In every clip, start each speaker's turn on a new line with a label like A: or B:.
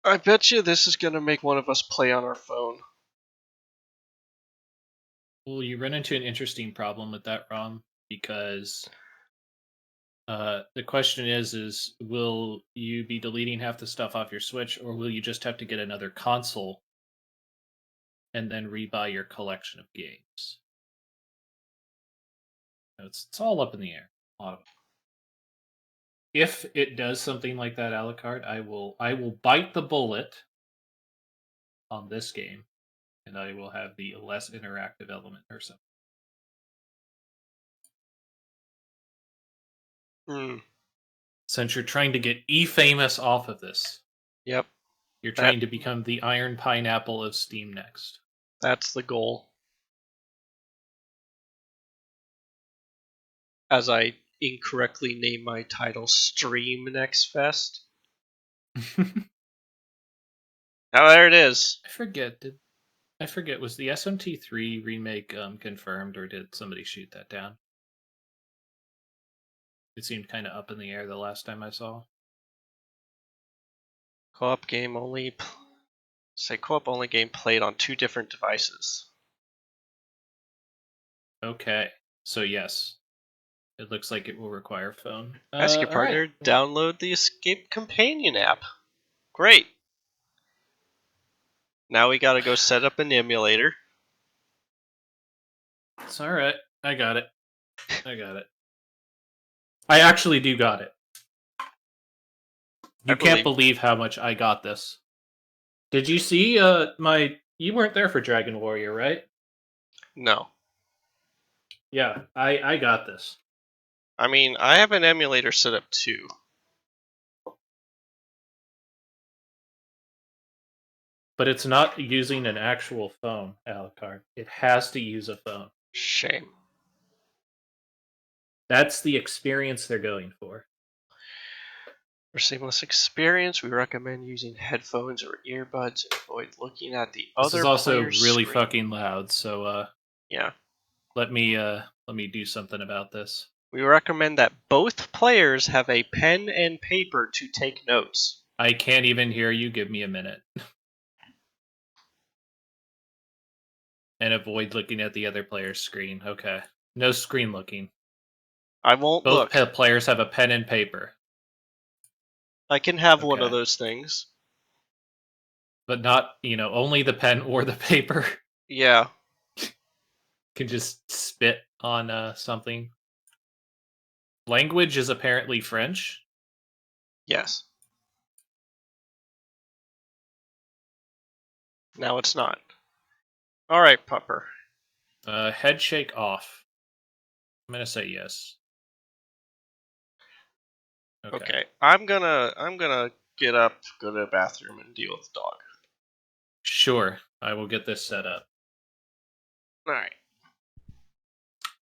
A: I bet you this is going to make one of us play on our phone.
B: Well, you run into an interesting problem with that, Rom, because the question is will you be deleting half the stuff off your Switch, or will you just have to get another console and then rebuy your collection of games? It's all up in the air. A lot of it. If it does something like that, a la carte, I will bite the bullet on this game, and I will have the less interactive element or something. Since you're trying to get famous off of this.
A: Yep.
B: You're trying to become the Iron Pineapple of Steam next.
A: That's the goal. As I incorrectly name my title Stream Next Fest. Oh, there it is.
B: I forget, was the SMT3 remake confirmed, or did somebody shoot that down? It seemed kind of up in the air the last time I saw.
A: Co-op game only. Co-op only game played on 2 different devices.
B: Okay, so yes, it looks like it will require phone.
A: Ask your partner.
B: Right.
A: Download the Escape Companion app. Great. Now we gotta go set up an emulator.
B: It's all right. I got it. I actually do got it. You can't believe how much I got this. Did you see you weren't there for Dragon Warrior, right?
A: No.
B: Yeah, I got this.
A: I mean, I have an emulator set up too.
B: But it's not using an actual phone, Alucard. It has to use a phone.
A: Shame.
B: That's the experience they're going for.
A: For seamless experience, we recommend using headphones or earbuds and avoid looking at the other player's
B: This is also really
A: screen.
B: fucking loud, so
A: yeah.
B: Let me do something about this.
A: We recommend that both players have a pen and paper to take notes.
B: I can't even hear you. Give me a minute. And avoid looking at the other player's screen. Okay. No screen looking.
A: I won't
B: Both
A: look.
B: players have a pen and paper.
A: I can have one of those things.
B: But not, only the pen or the paper.
A: Yeah.
B: Can just spit on something. Language is apparently French.
A: Yes. Now it's not. Alright, Pupper.
B: Head shake off. I'm gonna say yes.
A: Okay. I'm gonna get up, go to the bathroom, and deal with the dog.
B: Sure. I will get this set up.
A: Alright.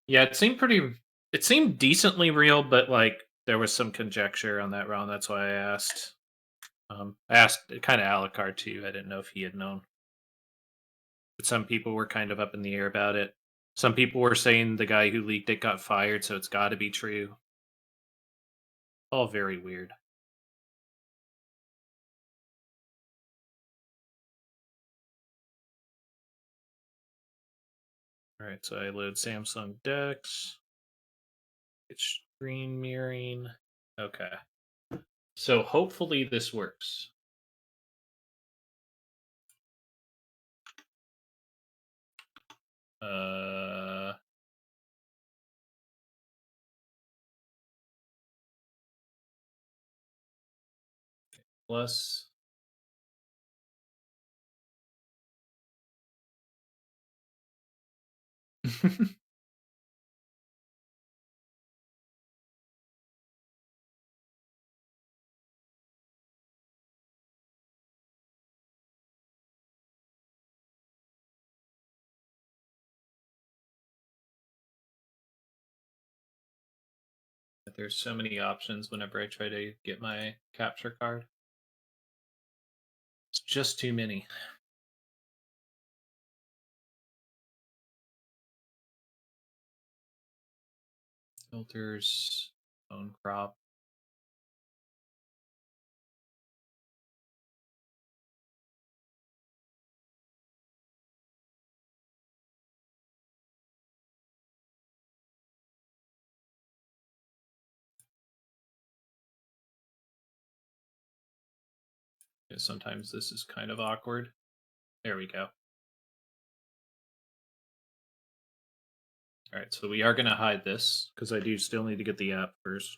B: Yeah, it seemed decently real, but there was some conjecture on that round. That's why I asked. I asked kind of Alucard too. I didn't know if he had known. But some people were kind of up in the air about it. Some people were saying the guy who leaked it got fired, so it's got to be true. All very weird. All right, so I load Samsung Dex. It's screen mirroring. Okay. So hopefully this works. Plus. There's so many options whenever I try to get my capture card. It's just too many. Filters, phone crop. Yeah, sometimes this is kind of awkward. There we go. All right, so we are going to hide this because I do still need to get the app first.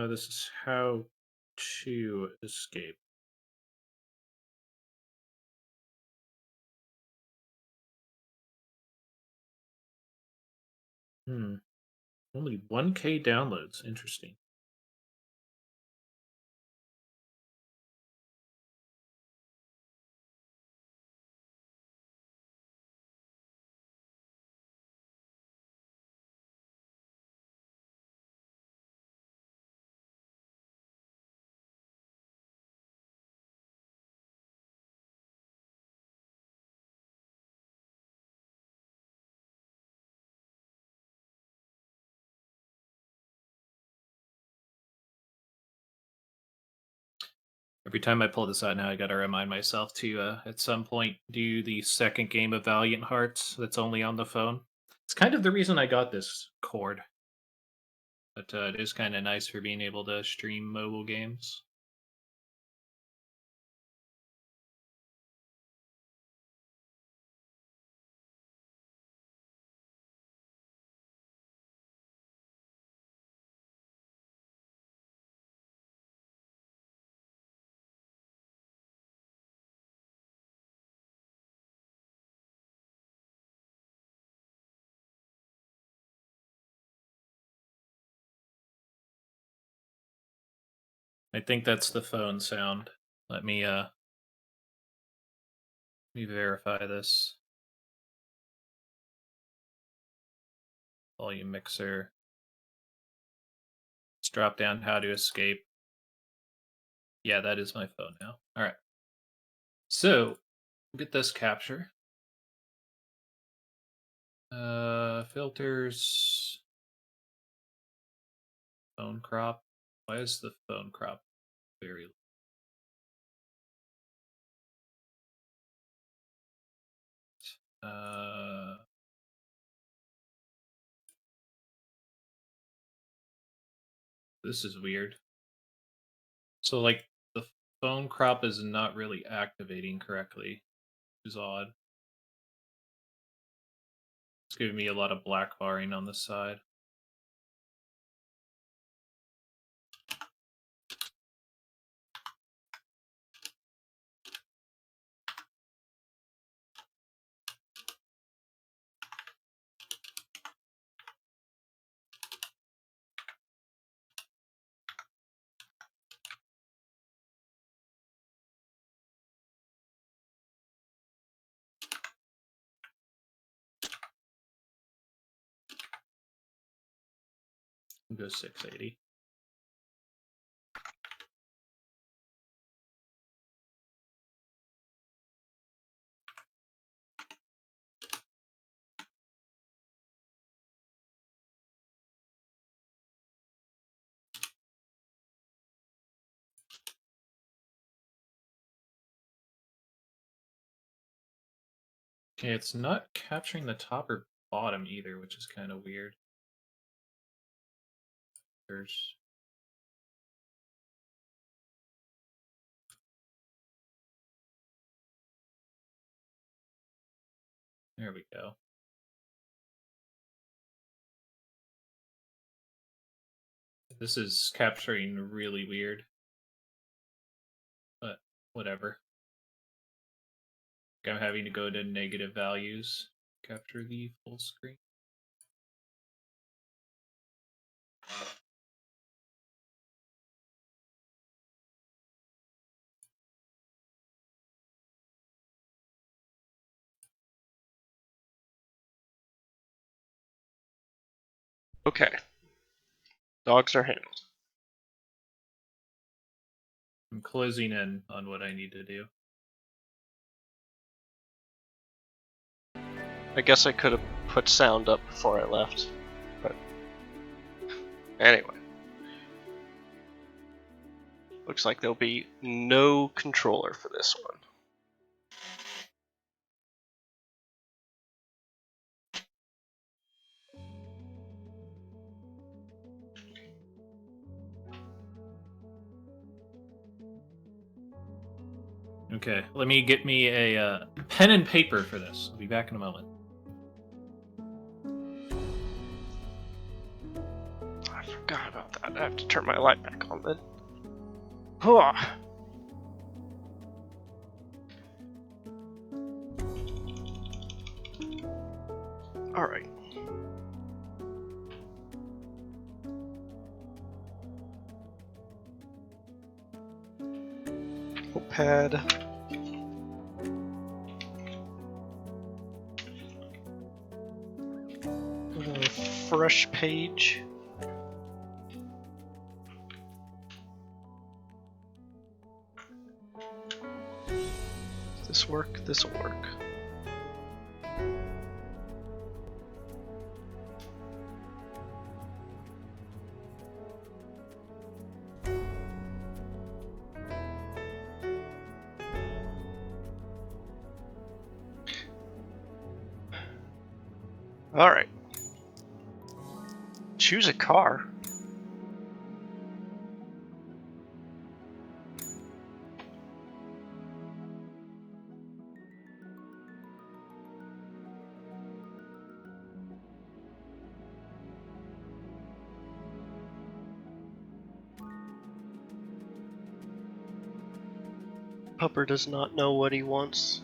B: This is how to escape. Only 1K downloads. Interesting. Every time I pull this out now, I got to remind myself to, at some point, do the second game of Valiant Hearts that's only on the phone. It's kind of the reason I got this cord, but it is kind of nice for being able to stream mobile games. I think that's the phone sound. Let me verify this. Volume mixer. Let's drop down how to escape. Yeah, that is my phone now. All right. So, get this capture. Filters. Phone crop. Why is the phone crop very this is weird. So like the phone crop is not really activating correctly, which is odd. It's giving me a lot of black barring on the side. I'll go 680. Okay, it's not capturing the top or bottom either, which is kind of weird. There's there we go. This is capturing really weird, but whatever. I'm having to go to negative values, capture the full screen.
A: Okay. Dogs are handled.
B: I'm closing in on what I need to do.
A: I guess I could have put sound up before I left, but anyway. Looks like there'll be no controller for this one.
B: Okay, let me get me a pen and paper for this. I'll be back in a moment.
A: I forgot about that. I have to turn my light back on then. Hooah. Alright. Notepad. Go to a fresh page. Does this work? This will work. Alright. Choose a car. Pupper does not know what he wants.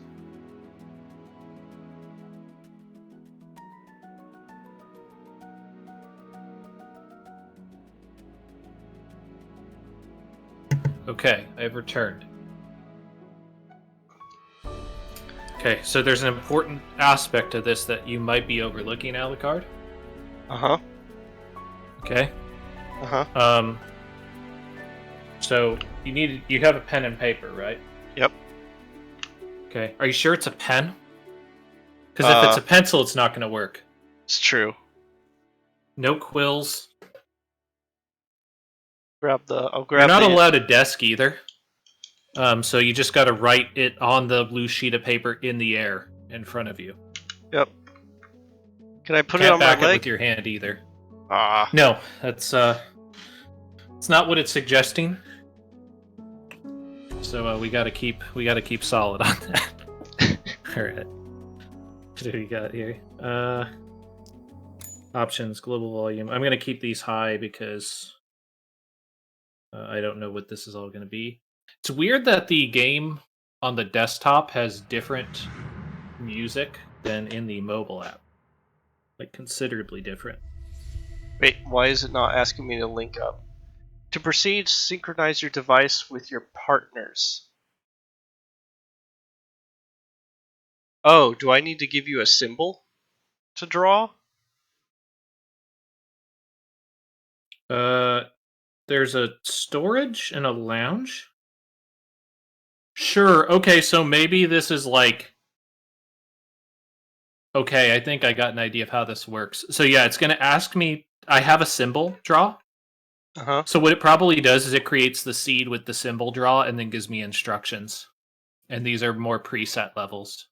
B: Okay, I've returned. Okay, so there's an important aspect to this that you might be overlooking, Alucard.
A: Uh-huh.
B: Okay.
A: Uh-huh.
B: So you have a pen and paper, right?
A: Yep.
B: Okay. Are you sure it's a pen? Because if it's a pencil, it's not going to work.
A: It's true.
B: No quills.
A: I'll grab
B: You're not
A: the
B: allowed a desk either. So you just got to write it on the blue sheet of paper in the air in front of you.
A: Yep. Can I put it
B: Can't
A: on my
B: back it
A: leg?
B: with your hand either.
A: Ah.
B: No, that's it's not what it's suggesting. So we gotta keep solid on that. All right. What do we got here? Options, global volume. I'm gonna keep these high because I don't know what this is all gonna be. It's weird that the game on the desktop has different music than in the mobile app. Like considerably different.
A: Wait, why is it not asking me to link up? To proceed, synchronize your device with your partners. Oh, do I need to give you a symbol to draw?
B: There's a storage and a lounge. Sure. Okay, so maybe this is like. Okay, I think I got an idea of how this works. So yeah, it's going to ask me. I have a symbol draw.
A: Uh-huh.
B: So what it probably does is it creates the seed with the symbol draw and then gives me instructions. And these are more preset levels.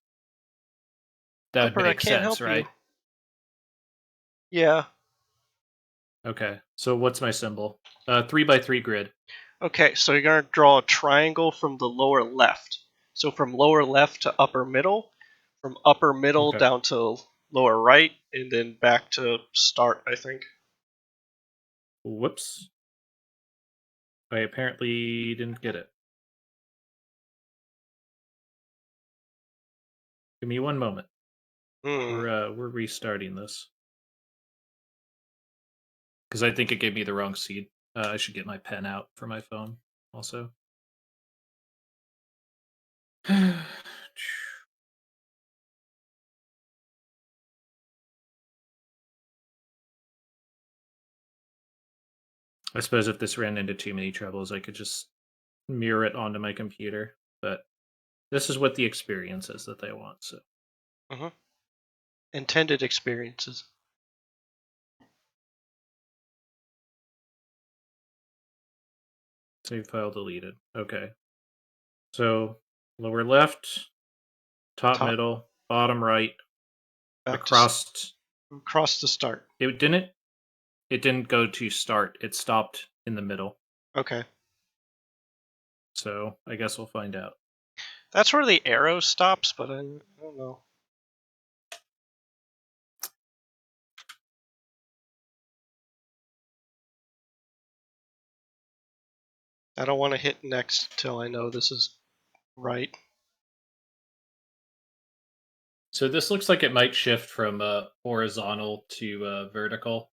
B: That would
A: Pupper, I
B: make
A: can't
B: sense,
A: help you.
B: right?
A: Yeah.
B: Okay. So what's my symbol? 3x3 grid.
A: Okay, so you're going to draw a triangle from the lower left. So from lower left to upper middle, from upper middle
B: Okay.
A: down to lower right, and then back to start, I think.
B: Whoops. I apparently didn't get it. Give me one moment. We're restarting this. Because I think it gave me the wrong seed. I should get my pen out for my phone also. I suppose if this ran into too many troubles, I could just mirror it onto my computer. But this is what the experience is that they want. So
A: Mhm. Intended experiences.
B: Save file deleted. Okay. So lower left, top middle, bottom right, across.
A: Across the start.
B: It didn't go to start. It stopped in the middle.
A: Okay.
B: So I guess we'll find out.
A: That's where the arrow stops, but I don't know. I don't want to hit next till I know this is right.
B: So this looks like it might shift from horizontal to vertical.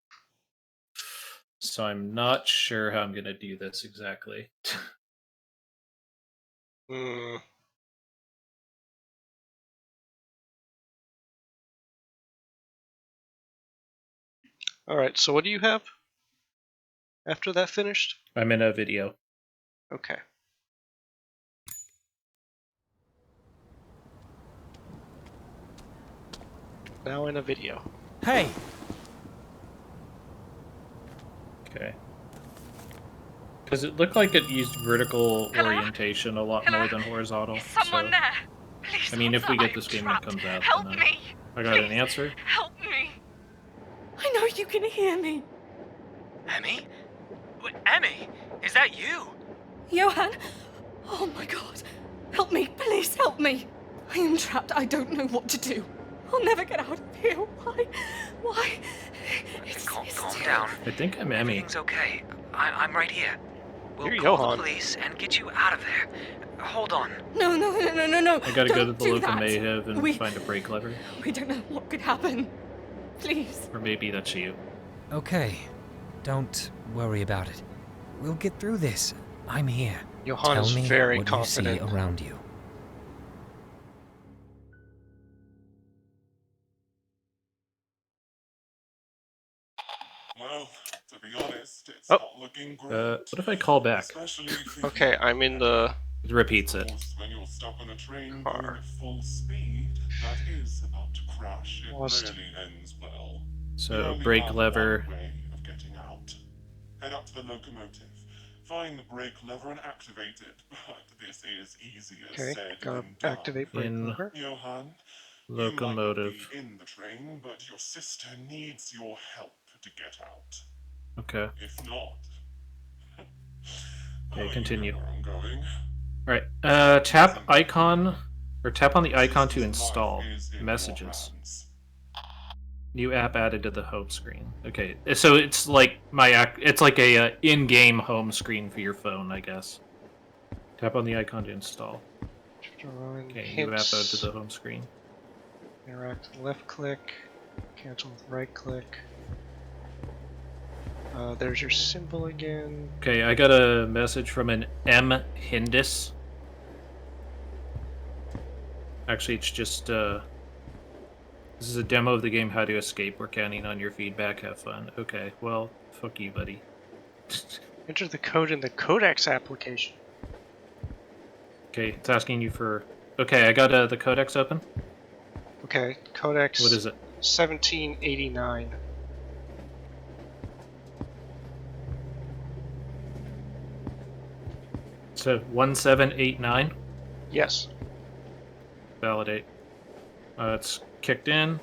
B: So I'm not sure how I'm going to do this exactly.
A: Hmm. All right, so what do you have after that finished?
B: I'm in a video.
A: Okay. Now in a video.
C: Hey!
B: Okay. Because it looked like it used vertical
D: Hello?
B: orientation a lot
D: Hello?
B: more than horizontal.
D: Is someone
B: so,
D: there? Please
B: I mean, if
D: answer.
B: we get
D: I'm
B: this game
D: trapped.
B: that comes out,
D: Help
B: then
D: me.
B: I got an
D: Please,
B: answer.
D: Help me. I know you can hear me.
C: Emmy? Emmy? Is that you?
D: Johan? Oh my god. Help me. Please help me. I am trapped. I don't know what to do. I'll never get out of here. Why? Why?
C: Calm down.
B: I think I'm Emmy.
C: Everything's okay. I'm right here. We'll
A: You're
C: call
A: Johan.
C: the police and get you out of there. Hold on.
D: No.
B: I gotta go to
D: Don't
B: the
D: do
B: local
D: that.
B: Mayhev and find a brake lever.
D: We don't know what could happen. Please.
B: Or maybe that's you.
E: Okay. Don't worry about it. We'll get through this. I'm here.
A: Johan
E: Tell
A: is
E: me
A: very
E: what
A: confident.
E: you see around you.
F: Well, to be honest, it's not looking great.
B: What if I call back?
A: Okay, I'm in the
B: It repeats it.
F: Of course, when you're stuck on a train
A: car.
F: going at full speed, that is about to crash. It
A: Lost.
F: rarely ends well. You
B: So
F: only
B: brake
F: have
B: lever.
F: one way of getting out. Head up to the locomotive. Find the brake lever and activate it. But this is easier
A: Okay,
F: said
A: gotta
F: than done.
A: activate brake
B: In
A: lever.
F: Johan,
B: locomotive.
F: you might not be in the train, but your sister needs your help to get out.
B: Okay.
F: If not,
B: Okay, continue.
F: You know where I'm going.
B: Alright. Tap icon or tap on the icon to
F: Sister's
B: install
F: life is in your
B: messages.
F: hands.
B: New app added to the home screen. Okay, so it's like it's like a in-game home screen for your phone, I guess. Tap on the icon to install.
A: Drawing
B: Okay,
A: hints.
B: new app added to the home screen.
A: Interact with left click. Cancel with right click. There's your symbol again.
B: Okay, I got a message from an M. Hindis. Actually, it's just, this is a demo of the game How to Escape. We're counting on your feedback. Have fun. Okay, well, fuck you, buddy.
A: Enter the code in the Codex application.
B: Okay, it's asking you for... Okay, I got the codex open.
A: Okay, Codex.
B: What is it?
A: 1789.
B: So 1789.
A: Yes.
B: Validate. It's kicked in.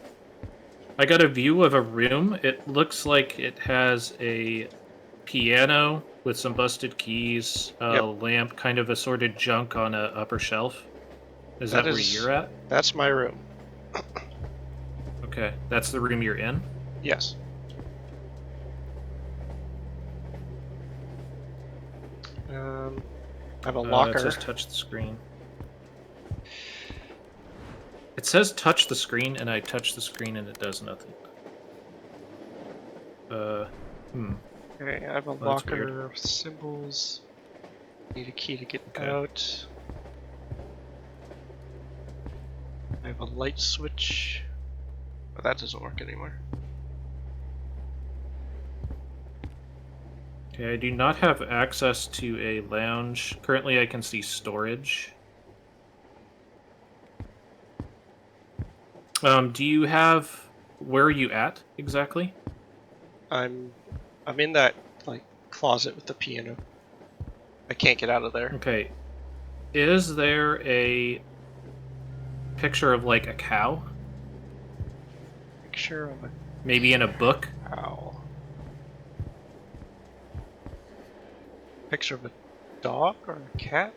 B: I got a view of a room. It looks like it has a piano with some busted keys, a lamp, kind of assorted junk on a upper shelf. Is that where you're at?
A: That's my room.
B: Okay, that's the room you're in?
A: Yes. I have a locker.
B: It says touch the screen. It says touch the screen, and I touch the screen, and it does nothing.
A: Okay, I have a locker with symbols. Need a key to get out. I have a light switch. But that doesn't work anymore.
B: Okay, I do not have access to a lounge. Currently, I can see storage. Do you have... Where are you at, exactly?
A: I'm in that like closet with the piano. I can't get out of there.
B: Okay. Is there a picture of, like, a cow?
A: Picture of a
B: Maybe in a book?
A: cow. Picture of a dog or a cat?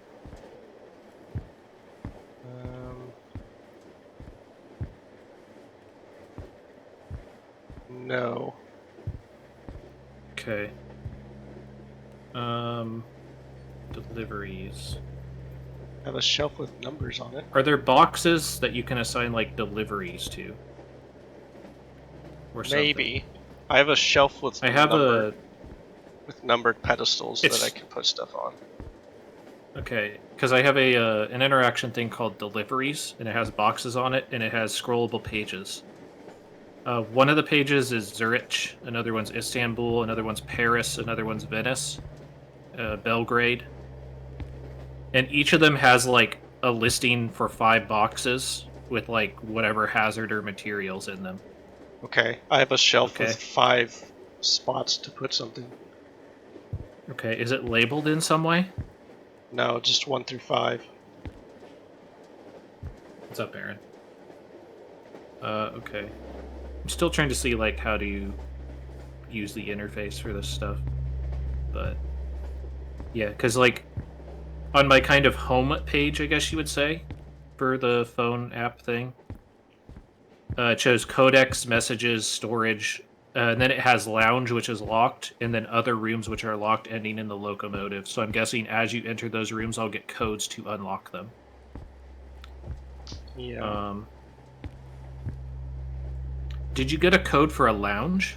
A: No.
B: Okay. Deliveries.
A: I have a shelf with numbers on it.
B: Are there boxes that you can assign, like, deliveries to? Or something?
A: Maybe. I have a shelf with
B: I have
A: with numbered pedestals that I
B: It's-
A: can put stuff on.
B: Okay, because I have an interaction thing called deliveries, and it has boxes on it, and it has scrollable pages. One of the pages is Zurich, another one's Istanbul, another one's Paris, another one's Venice, Belgrade. And each of them has, like, a listing for 5 boxes with, like, whatever hazard or materials in them.
A: Okay, I have a shelf
B: Okay.
A: with 5 spots to put something.
B: Okay, is it labeled in some way?
A: No, just 1 through 5.
B: What's up, Aaron? Okay. I'm still trying to see, like, how to use the interface for this stuff. But, yeah, because, like, on my kind of home page, I guess you would say, for the phone app thing, it shows codecs, messages, storage, and then it has lounge, which is locked, and then other rooms, which are locked, ending in the locomotive. So I'm guessing as you enter those rooms, I'll get codes to unlock them.
A: Yeah.
B: Did you get a code for a lounge?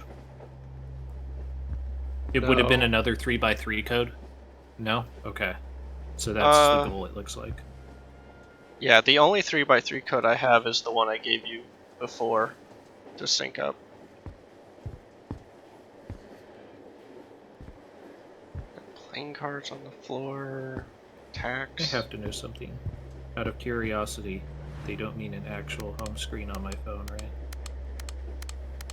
B: It would have been
A: No.
B: another 3x3 code? No? Okay. So that's the goal, it looks like.
A: Yeah, the only 3x3 code I have is the one I gave you before to sync up. Playing cards on the floor.
B: I
A: Tax.
B: have to know something. Out of curiosity, they don't mean an actual home screen on my phone, right?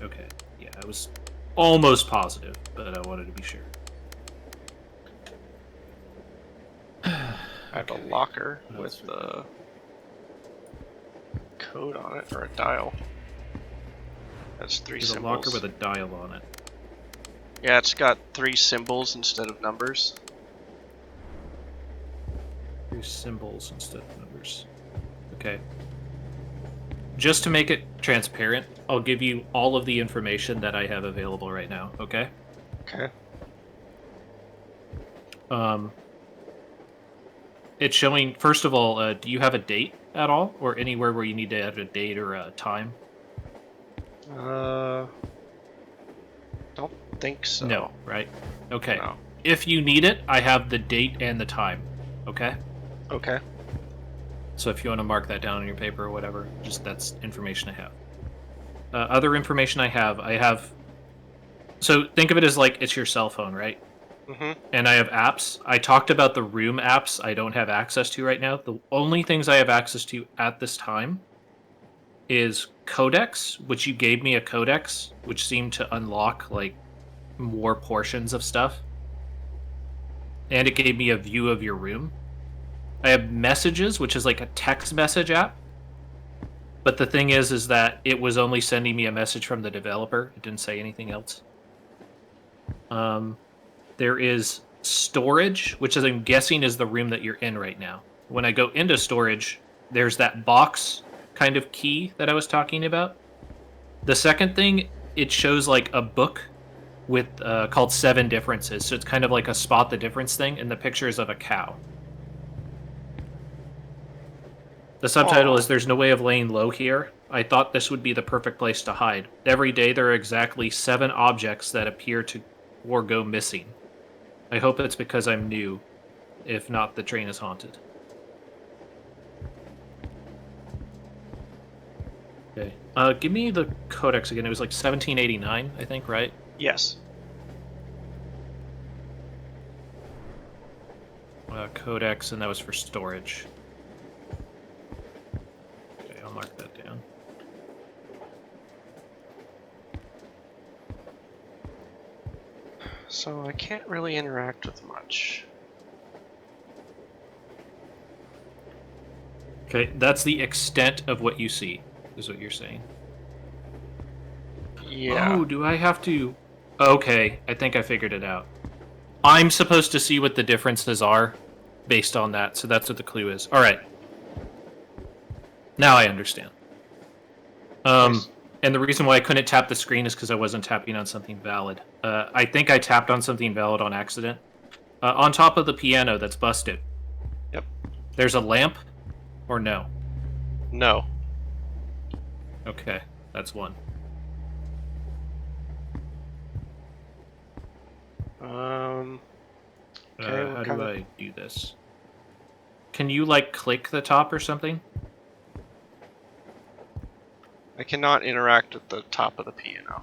B: Okay. Yeah, I was almost positive, but I wanted to be sure.
A: I have a locker
B: Oh,
A: with
B: that's right.
A: the code on it, or a dial. That's 3
B: There's a
A: symbols.
B: locker with a dial on it.
A: Yeah, it's got 3 symbols instead of numbers.
B: 3 symbols instead of numbers. Okay. Just to make it transparent, I'll give you all of the information that I have available right now, okay?
A: Okay.
B: It's showing, first of all, do you have a date at all? Or anywhere where you need to add a date or a time?
A: Don't think so.
B: No, right? Okay.
A: No.
B: If you need it, I have the date and the time, okay?
A: Okay.
B: So if you want to mark that down on your paper or whatever, just that's information I have. Other information I have... So think of it as like it's your cell phone, right?
A: Mm-hmm.
B: And I have apps. I talked about the room apps I don't have access to right now. The only things I have access to at this time is Codex, which you gave me a Codex, which seemed to unlock, like, more portions of stuff. And it gave me a view of your room. I have Messages, which is like a text message app. But the thing is that it was only sending me a message from the developer. It didn't say anything else. There is Storage, which I'm guessing is the room that you're in right now. When I go into Storage, there's that box kind of key that I was talking about. The second thing, it shows like a book with called 7 Differences. So it's kind of like a spot the difference thing, and the pictures of a cow. The subtitle is "There's no way of laying low here. I thought this would be the perfect place to hide. Every day there are exactly 7 objects that appear to or go missing. I hope it's because I'm new. If not, the train is haunted." Okay. Give me the codex again. It was like 1789, I think, right?
A: Yes.
B: Codex, and that was for storage. Okay, I'll mark that down.
A: So I can't really interact with much.
B: Okay, that's the extent of what you see, is what you're saying.
A: Yeah.
B: Oh, do I have to... Okay, I think I figured it out. I'm supposed to see what the differences are based on that, so that's what the clue is. Alright. Now I understand.
A: Nice.
B: And the reason why I couldn't tap the screen is because I wasn't tapping on something valid. I think I tapped on something valid on accident. On top of the piano that's busted.
A: Yep.
B: There's a lamp, or no?
A: No.
B: Okay, that's one.
A: Okay,
B: How do I do this? Can you, like, click the top or something?
A: I cannot interact with the top of the piano.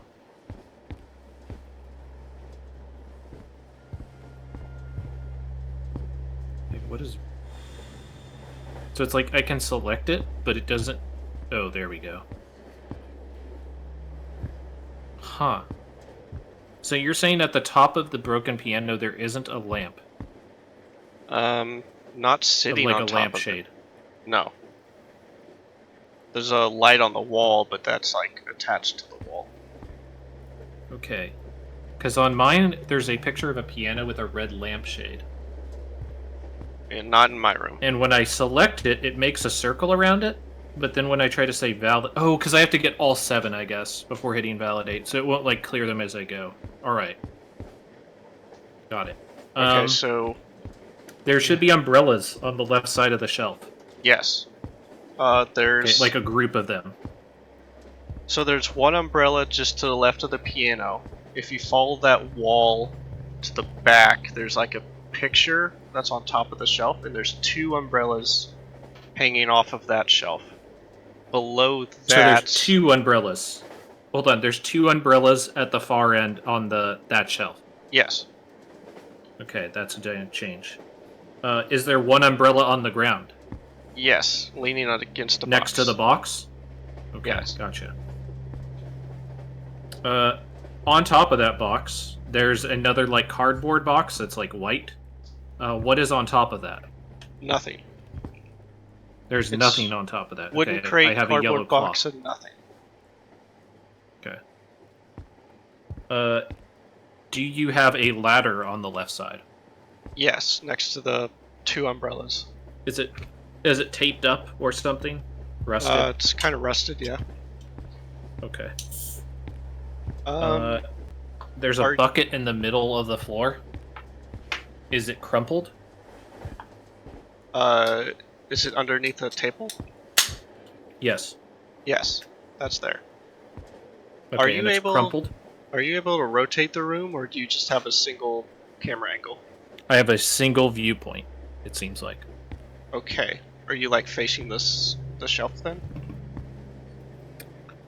B: Wait, what is... So it's like I can select it, but it doesn't... Oh, there we go. Huh. So you're saying at the top of the broken piano there isn't a lamp?
A: Not sitting
B: Like
A: on
B: a
A: top
B: lampshade?
A: of it. No. There's a light on the wall, but that's like attached to the wall.
B: Okay. Because on mine, there's a picture of a piano with a red lampshade.
A: And not in my room.
B: And when I select it, it makes a circle around it. But then when I try to say valid... Oh, because I have to get all 7, I guess, before hitting validate. So it won't, like, clear them as I go. Alright. Got it.
A: Okay, so...
B: There should be umbrellas on the left side of the shelf.
A: Yes. There's...
B: Okay, like a group of them.
A: So there's one umbrella just to the left of the piano. If you follow that wall to the back, there's like a picture that's on top of the shelf, and there's 2 umbrellas hanging off of that shelf. Below that...
B: So there's 2 umbrellas. Hold on, there's 2 umbrellas at the far end on that shelf.
A: Yes.
B: Okay, that's a giant change. Is there 1 umbrella on the ground?
A: Yes, leaning against the
B: Next
A: box.
B: to the box? Okay,
A: Yes.
B: Gotcha. On top of that box, there's another, like, cardboard box that's, like, white. What is on top of that?
A: Nothing.
B: There's
A: It's
B: nothing on top of that.
A: Wooden
B: Okay,
A: crate,
B: I have a yellow
A: cardboard box,
B: cloth.
A: and nothing.
B: Okay. Do you have a ladder on the left side?
A: Yes, next to the 2 umbrellas.
B: Is it taped up or something? Rusted?
A: It's kind of rusted, yeah.
B: Okay.
A: Um,
B: There's a bucket in the middle of the floor. Is it crumpled?
A: is it underneath the table?
B: Yes.
A: Yes, that's there.
B: Okay,
A: Are you
B: and it's
A: able-
B: crumpled?
A: Are you able to rotate the room, or do you just have a single camera angle?
B: I have a single viewpoint, it seems like.
A: Okay. Are you, like, facing the shelf, then?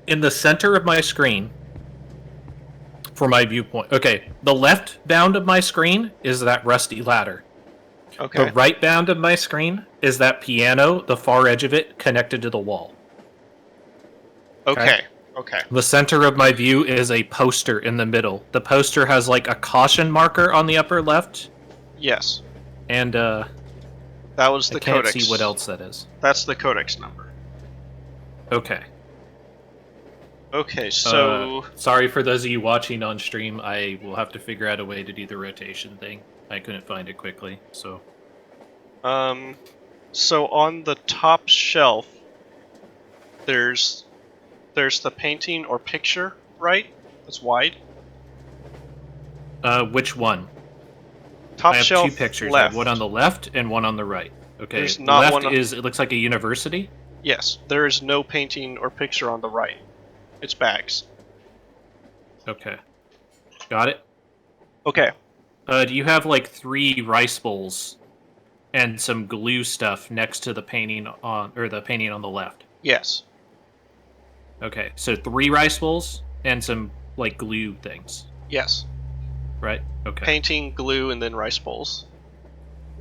B: In the center of my screen, for my viewpoint... Okay, the left bound of my screen is that rusty ladder.
A: Okay.
B: The right bound of my screen is that piano, the far edge of it, connected to the wall.
A: Okay. Okay.
B: The center of my view is a poster in the middle. The poster has, like, a caution marker on the upper left,
A: Yes.
B: and,
A: That was the
B: I can't
A: codex.
B: see what else that is.
A: That's the codex number.
B: Okay.
A: Okay, so...
B: Sorry for those of you watching on stream, I will have to figure out a way to do the rotation thing. I couldn't find it quickly, so...
A: So on the top shelf, there's the painting or picture, right? That's wide.
B: Which one?
A: Top
B: I have
A: shelf
B: 2 pictures.
A: left.
B: I have one on the left and one on the right. Okay,
A: There's not
B: left
A: one on-
B: is, it looks like a university.
A: Yes, there is no painting or picture on the right. It's bags.
B: Okay. Got it.
A: Okay.
B: Do you have, like, 3 rice bowls and some glue stuff next to the painting on, or the painting on the left?
A: Yes.
B: Okay, so 3 rice bowls and some, like, glue things,
A: Yes.
B: right? Okay.
A: Painting, glue, and then rice bowls.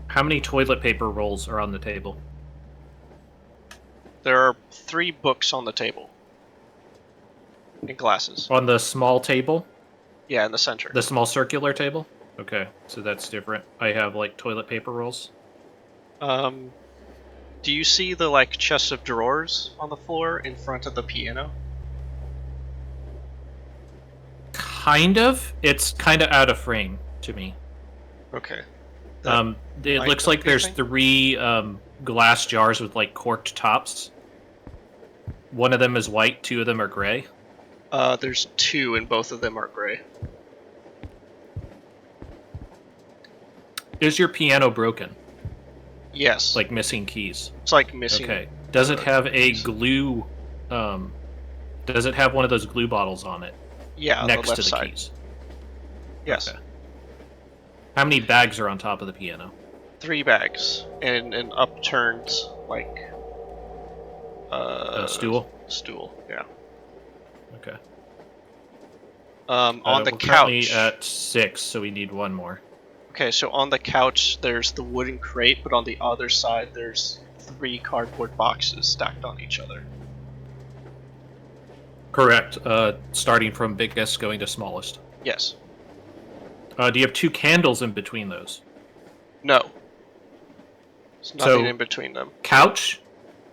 B: How many toilet paper rolls are on the table?
A: There are 3 books on the table. And glasses.
B: On the small table?
A: Yeah, in the center.
B: The small circular table? Okay, so that's different. I have like toilet paper rolls.
A: Do you see the like chest of drawers on the floor in front of the piano?
B: Kind of. It's kind of out of frame to me.
A: Okay.
B: It
A: might
B: looks
A: not
B: like
A: be a
B: there's
A: thing?
B: 3 glass jars with like corked tops. One of them is white, 2 of them are gray.
A: There's 2 and both of them are gray.
B: Is your piano broken?
A: Yes.
B: Like missing keys?
A: it's like missing.
B: Okay. Does it have a glue? Does it have one of those glue bottles on it
A: Yeah, on
B: next
A: the left
B: to the
A: side.
B: keys?
A: Yes.
B: Okay. How many bags are on top of the piano?
A: 3 bags and an upturned like
B: Stool.
A: stool. Yeah.
B: Okay.
A: On the
B: we're currently
A: couch.
B: at 6, so we need one more.
A: Okay, so on the couch there's the wooden crate, but on the other side there's 3 cardboard boxes stacked on each other.
B: Correct. Starting from biggest going to smallest.
A: Yes.
B: Do you have 2 candles in between those?
A: No. There's nothing
B: So-
A: in between them.
B: Couch,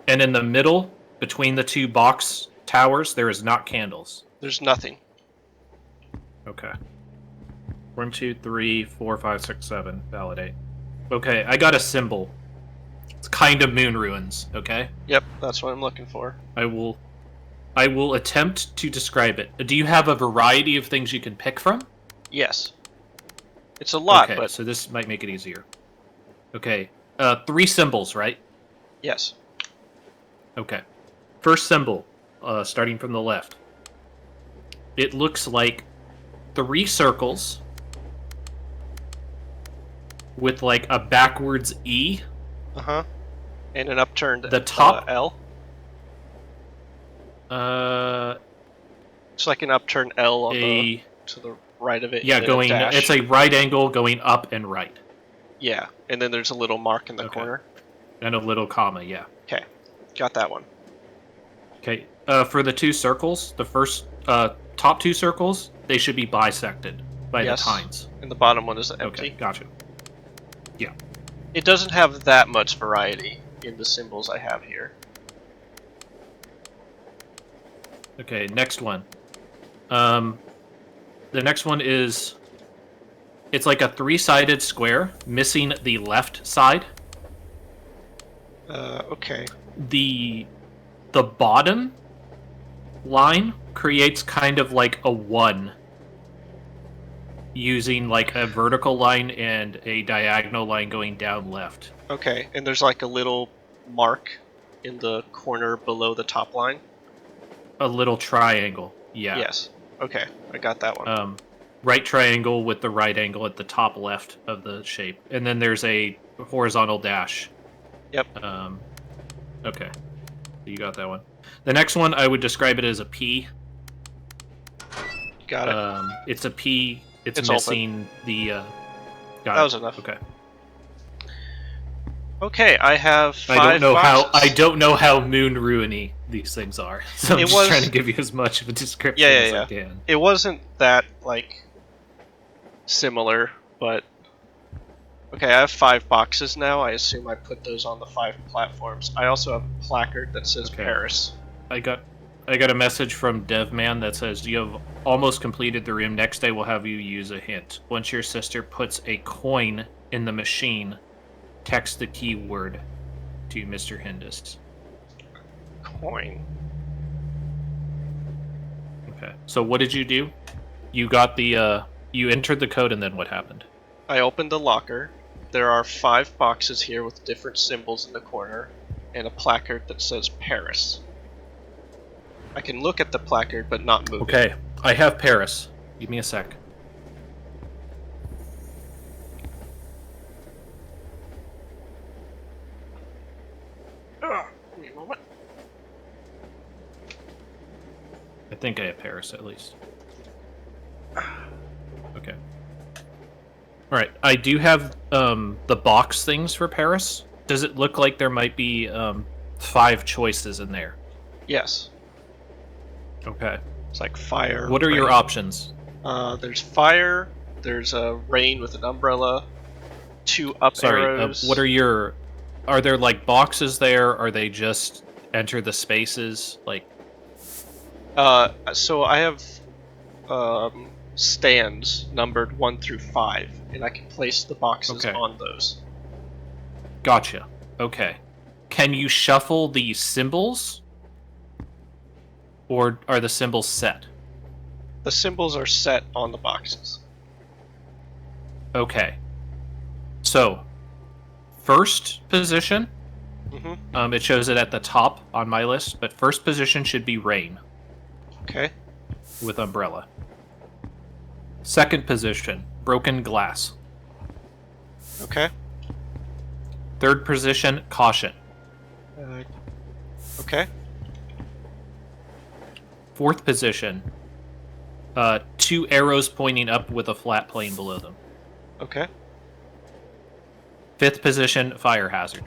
B: and in the middle, between the 2 box towers, there is not candles.
A: There's nothing.
B: Okay. 1, 2, 3, 4, 5, 6, 7. Validate. Okay, I got a symbol. It's kind of moon ruins. Okay.
A: Yep, that's what I'm looking for.
B: I will attempt to describe it. Do you have a variety of things you can pick from?
A: Yes. It's a lot,
B: Okay,
A: but
B: so this might make it easier. Okay. 3 symbols, right?
A: yes.
B: Okay. First symbol, starting from the left. It looks like 3 circles with like a backwards E.
A: Uh-huh. And an upturned
B: The top-
A: L.
B: Uh,
A: It's like an upturned L on
B: a
A: to the right of it.
B: yeah,
A: and then a
B: going.
A: dash.
B: It's a right angle going up and right,
A: Yeah, and then there's a little mark in the
B: Okay.
A: corner.
B: and a little comma. Yeah.
A: Okay, got that one.
B: Okay. For the 2 circles, the first top 2 circles, they should be bisected by
A: Yes.
B: the tines.
A: And the bottom one is empty.
B: Okay, gotcha.
A: It doesn't have that much variety in the symbols I have here.
B: Okay, next one. The next one is, it's like a 3-sided square, missing the left side.
A: Okay.
B: The bottom line creates kind of like a 1, using like a vertical line and a diagonal line going down left.
A: Okay, and there's like a little mark in the corner below the top line.
B: A little triangle. Yeah.
A: Yes. Okay, I got that one.
B: Right triangle with the right angle at the top left of the shape. And then there's a horizontal dash.
A: Yep.
B: Okay. You got that one. The next one, I would describe it as a P.
A: Got it.
B: It's a P. It's
A: It's open.
B: missing the... got
A: That
B: it.
A: was enough.
B: Okay.
A: Okay, I have 5
B: I don't know
A: boxes.
B: how. I don't know how moon ruiny these things are. So I'm
A: It
B: just
A: was-
B: trying to give you as much of a description
A: Yeah,
B: as
A: yeah,
B: I can.
A: It wasn't that like similar, but okay, I have 5 boxes now. I assume I put those on the 5 platforms. I also have a placard that says
B: Okay.
A: Paris.
B: I got a message from DevMan that says you have almost completed the room. Next day we'll have you use a hint. Once your sister puts a coin in the machine, text the keyword to Mr. Hindis.
A: Coin.
B: Okay. So what did you do? You got the you entered the code and then what happened?
A: I opened the locker. There are 5 boxes here with different symbols in the corner, and a placard that says Paris. I can look at the placard but not move it.
B: Okay. I have Paris. Give me a sec.
A: Give me a moment.
B: I think I have Paris at least. Okay. Alright, I do have the box things for Paris. Does it look like there might be 5 choices in there?
A: Yes.
B: Okay.
A: It's like fire.
B: What are your
A: rain.
B: options?
A: There's fire. There's a rain with an umbrella. 2 up
B: Sorry,
A: arrows.
B: what are your... Are there, like, boxes there? Are they just enter the spaces? Like,
A: So I have stands numbered 1 through 5, and I can place the boxes
B: Okay.
A: on those.
B: gotcha. Okay. Can you shuffle the symbols? Or are the symbols set?
A: The symbols are set on the boxes.
B: Okay. So, first position,
A: Mm-hmm.
B: it shows it at the top on my list, but first position should be rain
A: Okay.
B: with umbrella. Second position, broken glass.
A: Okay.
B: Third position, caution.
A: Okay.
B: Fourth position, 2 arrows pointing up with a flat plane below them.
A: Okay.
B: Fifth position, fire hazard.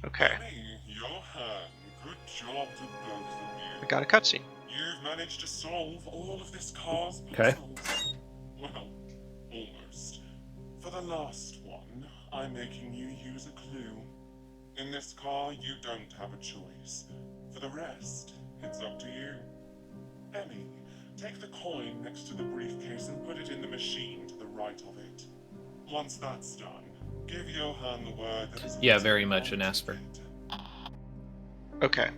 A: Okay.
F: Hey, Johan, good job to both of
A: I
F: you.
A: got a cutscene.
F: You've managed to solve all of this car's
B: Okay.
F: puzzles. Well, almost. For the last one, I'm making you use a clue. In this car, you don't have a choice. For the rest, it's up to you. Emmy, take the coin next to the briefcase and put it in the machine to the right of it. Once that's done, give Johan the word that is...
B: Yeah, very much an Esper.
A: Okay.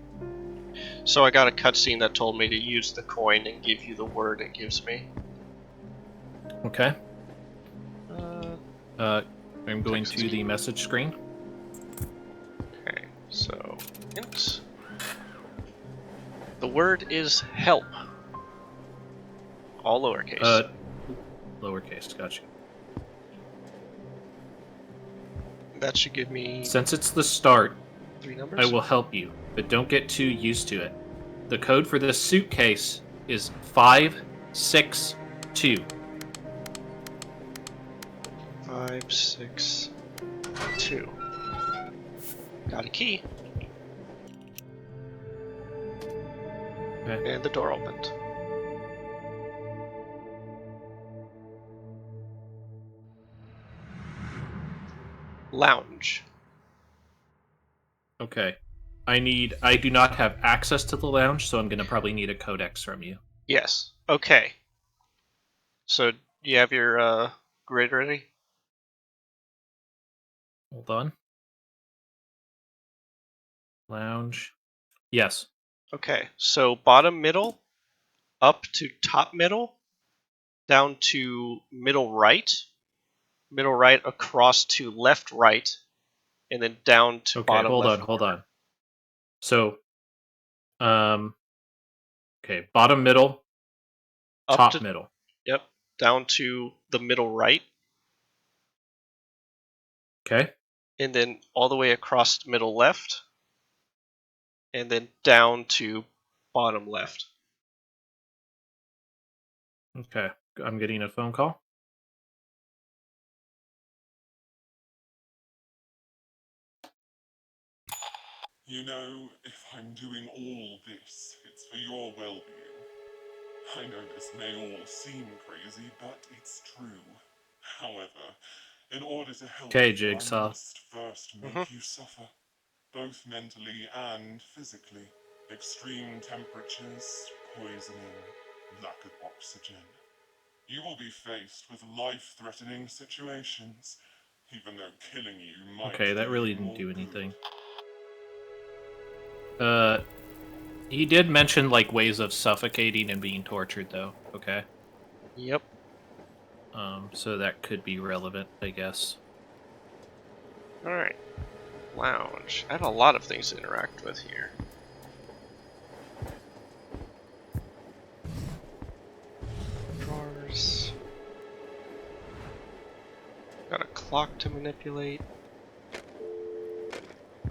A: So I got a cutscene that told me to use the coin and give you the word it gives me.
B: Okay.
A: Uh,
B: I'm going
A: Text
B: to the
A: screen.
B: message screen.
A: okay, so int. The word is help. All lowercase.
B: Lowercase, gotcha.
A: That should give me
B: Since it's the start,
A: 3 numbers.
B: I will help you, but don't get too used to it. The code for this suitcase is 562.
A: 5, 6, 2. Got a key.
B: Okay.
A: And the door opened. Lounge.
B: Okay. I do not have access to the lounge, so I'm gonna probably need a codex from you.
A: Yes. Okay. So you have your grid ready?
B: Hold on. Lounge. Yes.
A: Okay. So bottom middle, up to top middle, down to middle right across to left right, and then down to
B: Okay,
A: bottom
B: hold
A: left.
B: on, hold on. So, okay, bottom middle,
A: Up
B: top
A: to
B: middle.
A: Yep. Down to the middle right,
B: Okay.
A: and then all the way across to middle left, and then down to bottom left.
B: Okay. I'm getting a phone call.
F: You know, if I'm doing all this, it's for your well-being. I know this may all seem crazy, but it's true. However, in order to help
B: Okay,
F: you,
B: Jigsaw.
F: I must first make you suffer, both mentally and physically. Extreme temperatures, poisoning, lack of oxygen. You will be faced with life-threatening situations, even though killing you might
B: Okay, that
F: do
B: really
F: you
B: didn't
F: more
B: do
F: good.
B: anything. He did mention like ways of suffocating and being tortured, though. Okay.
A: Yep.
B: So that could be relevant, I guess.
A: All right. Lounge. I have a lot of things to interact with here. Drawers. Got a clock to manipulate.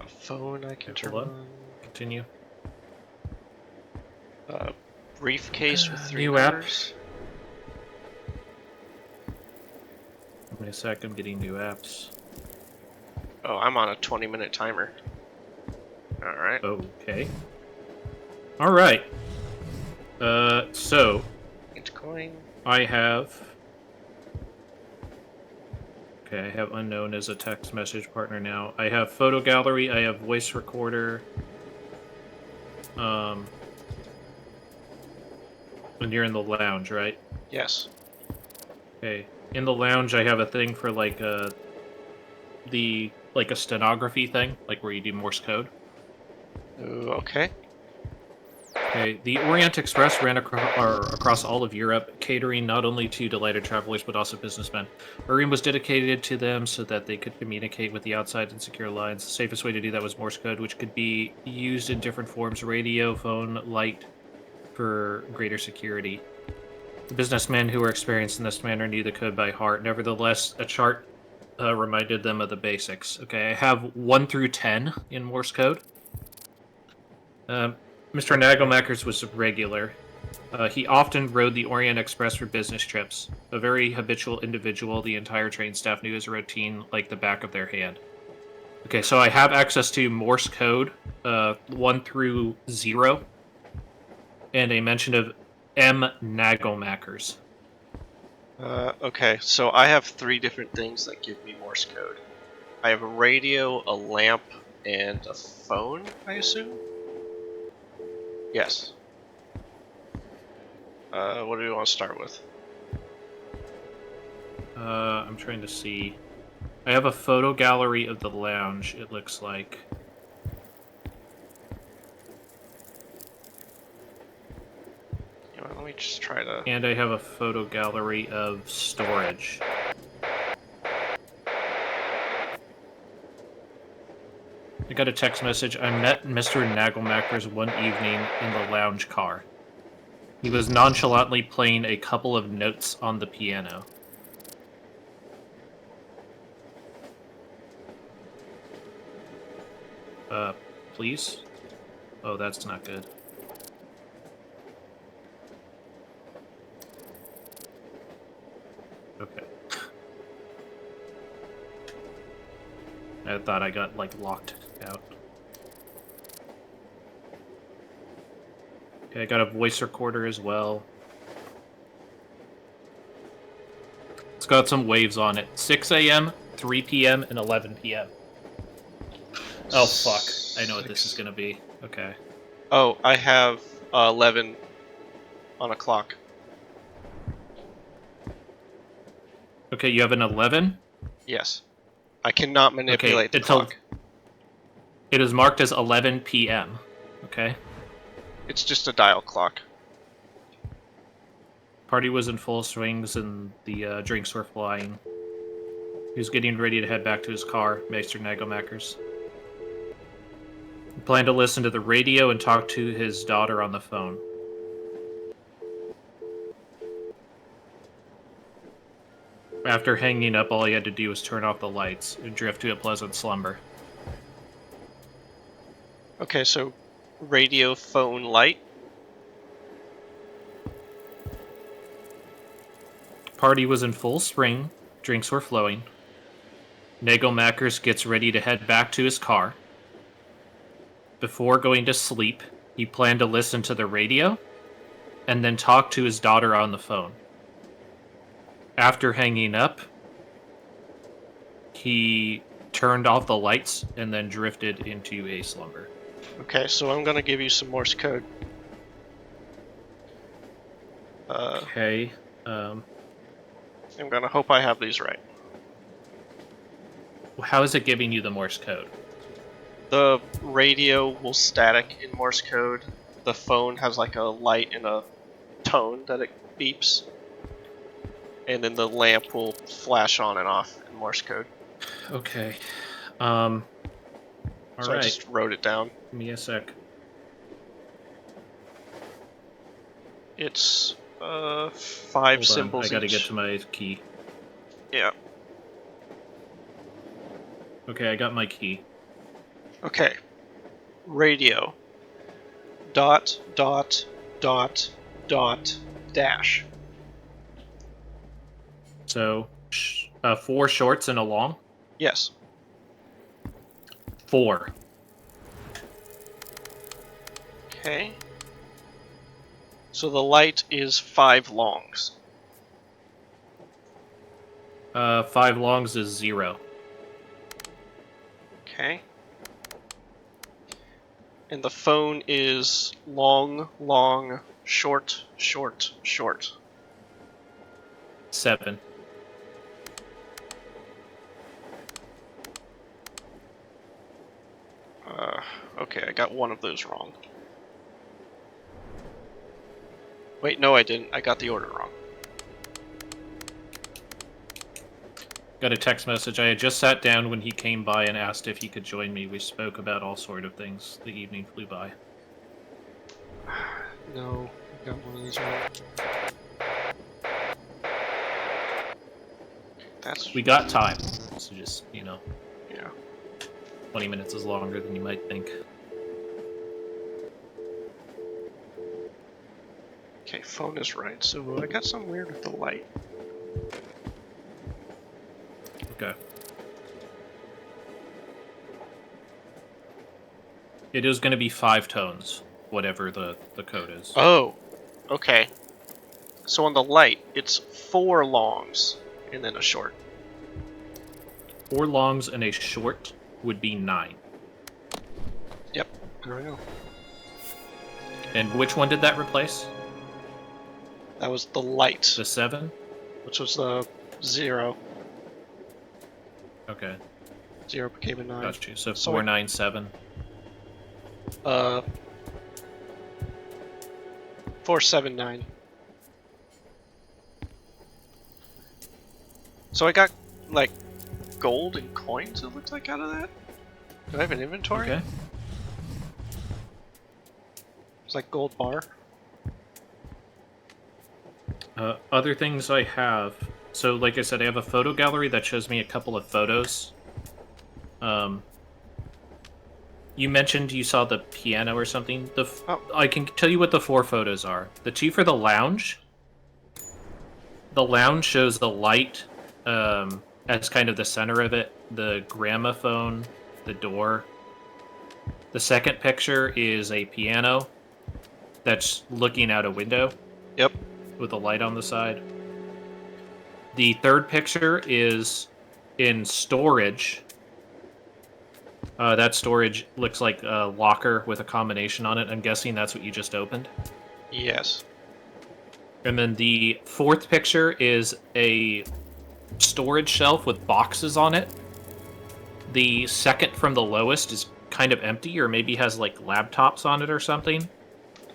A: A phone I can
B: Okay,
A: turn
B: hold on.
A: on.
B: Continue.
A: A briefcase with 3
B: New app.
A: numbers.
B: Give me a sec, I'm getting new apps.
A: Oh, I'm on a 20-minute timer. Alright.
B: Okay. Alright. So,
A: It's coin.
B: I have. Okay, I have unknown as a text message partner now. I have photo gallery. I have voice recorder. And you're in the lounge, right?
A: Yes.
B: Okay. In the lounge, I have a thing for like a stenography thing, like where you do Morse code.
A: Ooh, okay.
B: Okay, the Orient Express ran across all of Europe, catering not only to delighted travelers but also businessmen. Orient was dedicated to them so that they could communicate with the outside and secure lines. The safest way to do that was Morse code, which could be used in different forms: radio, phone, light, for greater security. The businessmen who were experienced in this manner knew the code by heart. Nevertheless, a chart reminded them of the basics. Okay, I have 1 through 10 in Morse code. Mr. Nagelmackers was regular. He often rode the Orient Express for business trips. A very habitual individual, the entire train staff knew his routine like the back of their hand. Okay, so I have access to Morse code 1 through 0, and a mention of M. Nagelmackers.
A: Okay, so I have 3 different things that give me Morse code. I have a radio, a lamp, and a phone, I assume? Yes. What do we want to start with?
B: I'm trying to see. I have a photo gallery of the lounge, it looks like.
A: You know, let me just try to...
B: And I have a photo gallery of storage. I got a text message. I met Mr. Nagelmackers one evening in the lounge car. He was nonchalantly playing a couple of notes on the piano. Please? Oh, that's not good. Okay. I thought I got, like, locked out. Okay, I got a voice recorder as well. It's got some waves on it. 6 a.m., 3 p.m., and 11 p.m. Oh, fuck. I know what this is gonna be. Okay.
A: Oh, I have 11 on a clock.
B: Okay, you have an 11?
A: Yes. I cannot manipulate the clock.
B: It is marked as 11 p.m. Okay.
A: It's just a dial clock.
B: Party was in full swings and the drinks were flying. He was getting ready to head back to his car, Meister Nagelmackers. He planned to listen to the radio and talk to his daughter on the phone. After hanging up, all he had to do was turn off the lights and drift to a pleasant slumber.
A: Okay, so radio, phone, light.
B: Party was in full swing, drinks were flowing. Nagelmackers gets ready to head back to his car. Before going to sleep, he planned to listen to the radio and then talk to his daughter on the phone. After hanging up, he turned off the lights and then drifted into a slumber.
A: Okay, so I'm gonna give you some Morse code.
B: Okay.
A: I'm gonna hope I have these right.
B: How is it giving you the Morse code?
A: The radio will static in Morse code. The phone has like a light and a tone that it beeps. And then the lamp will flash on and off in Morse code.
B: Okay.
A: So
B: Alright.
A: I just wrote it down.
B: Give me a sec.
A: It's 5
B: Hold
A: symbols
B: on. I gotta
A: each.
B: get to my key.
A: Yeah.
B: Okay, I got my key.
A: Okay. Radio. Dot, dot, dot, dot, dash.
B: So, 4 shorts and a long?
A: Yes.
B: 4.
A: Okay. So the light is 5 longs.
B: 5 longs is 0.
A: Okay. And the phone is long, long, short, short, short.
B: 7.
A: Okay, I got one of those wrong. Wait, no I didn't. I got the order wrong.
B: Got a text message. I had just sat down when he came by and asked if he could join me. We spoke about all sort of things. The evening flew by.
A: No, I got one of these wrong. That's...
B: We got time. So just,
A: Yeah.
B: 20 minutes is longer than you might think.
A: Okay, phone is right. So I got something weird with the light.
B: Okay. It is going to be 5 tones, whatever the code is.
A: Oh, okay. So on the light, it's 4 longs and then a short.
B: 4 longs and a short would be 9.
A: Yep, there we go.
B: And which one did that replace?
A: That was the light,
B: The 7?
A: which was the 0.
B: Okay,
A: 0 became a 9.
B: got you. So
A: So
B: 497.
A: 479. So I got like gold and coins. It looks like out of that. Do I have an inventory?
B: Okay.
A: It's like gold bar.
B: Other things I have. So, like I said, I have a photo gallery that shows me a couple of photos. You mentioned you saw the piano or something. I can tell you what the 4 photos are. The 2 for the lounge. The lounge shows the light as kind of the center of it. The gramophone, the door. The second picture is a piano that's looking out a window.
A: Yep.
B: With a light on the side. The third picture is in storage. That storage looks like a locker with a combination on it. I'm guessing that's what you just opened.
A: Yes.
B: And then the fourth picture is a storage shelf with boxes on it. The second from the lowest is kind of empty, or maybe has like laptops on it or something.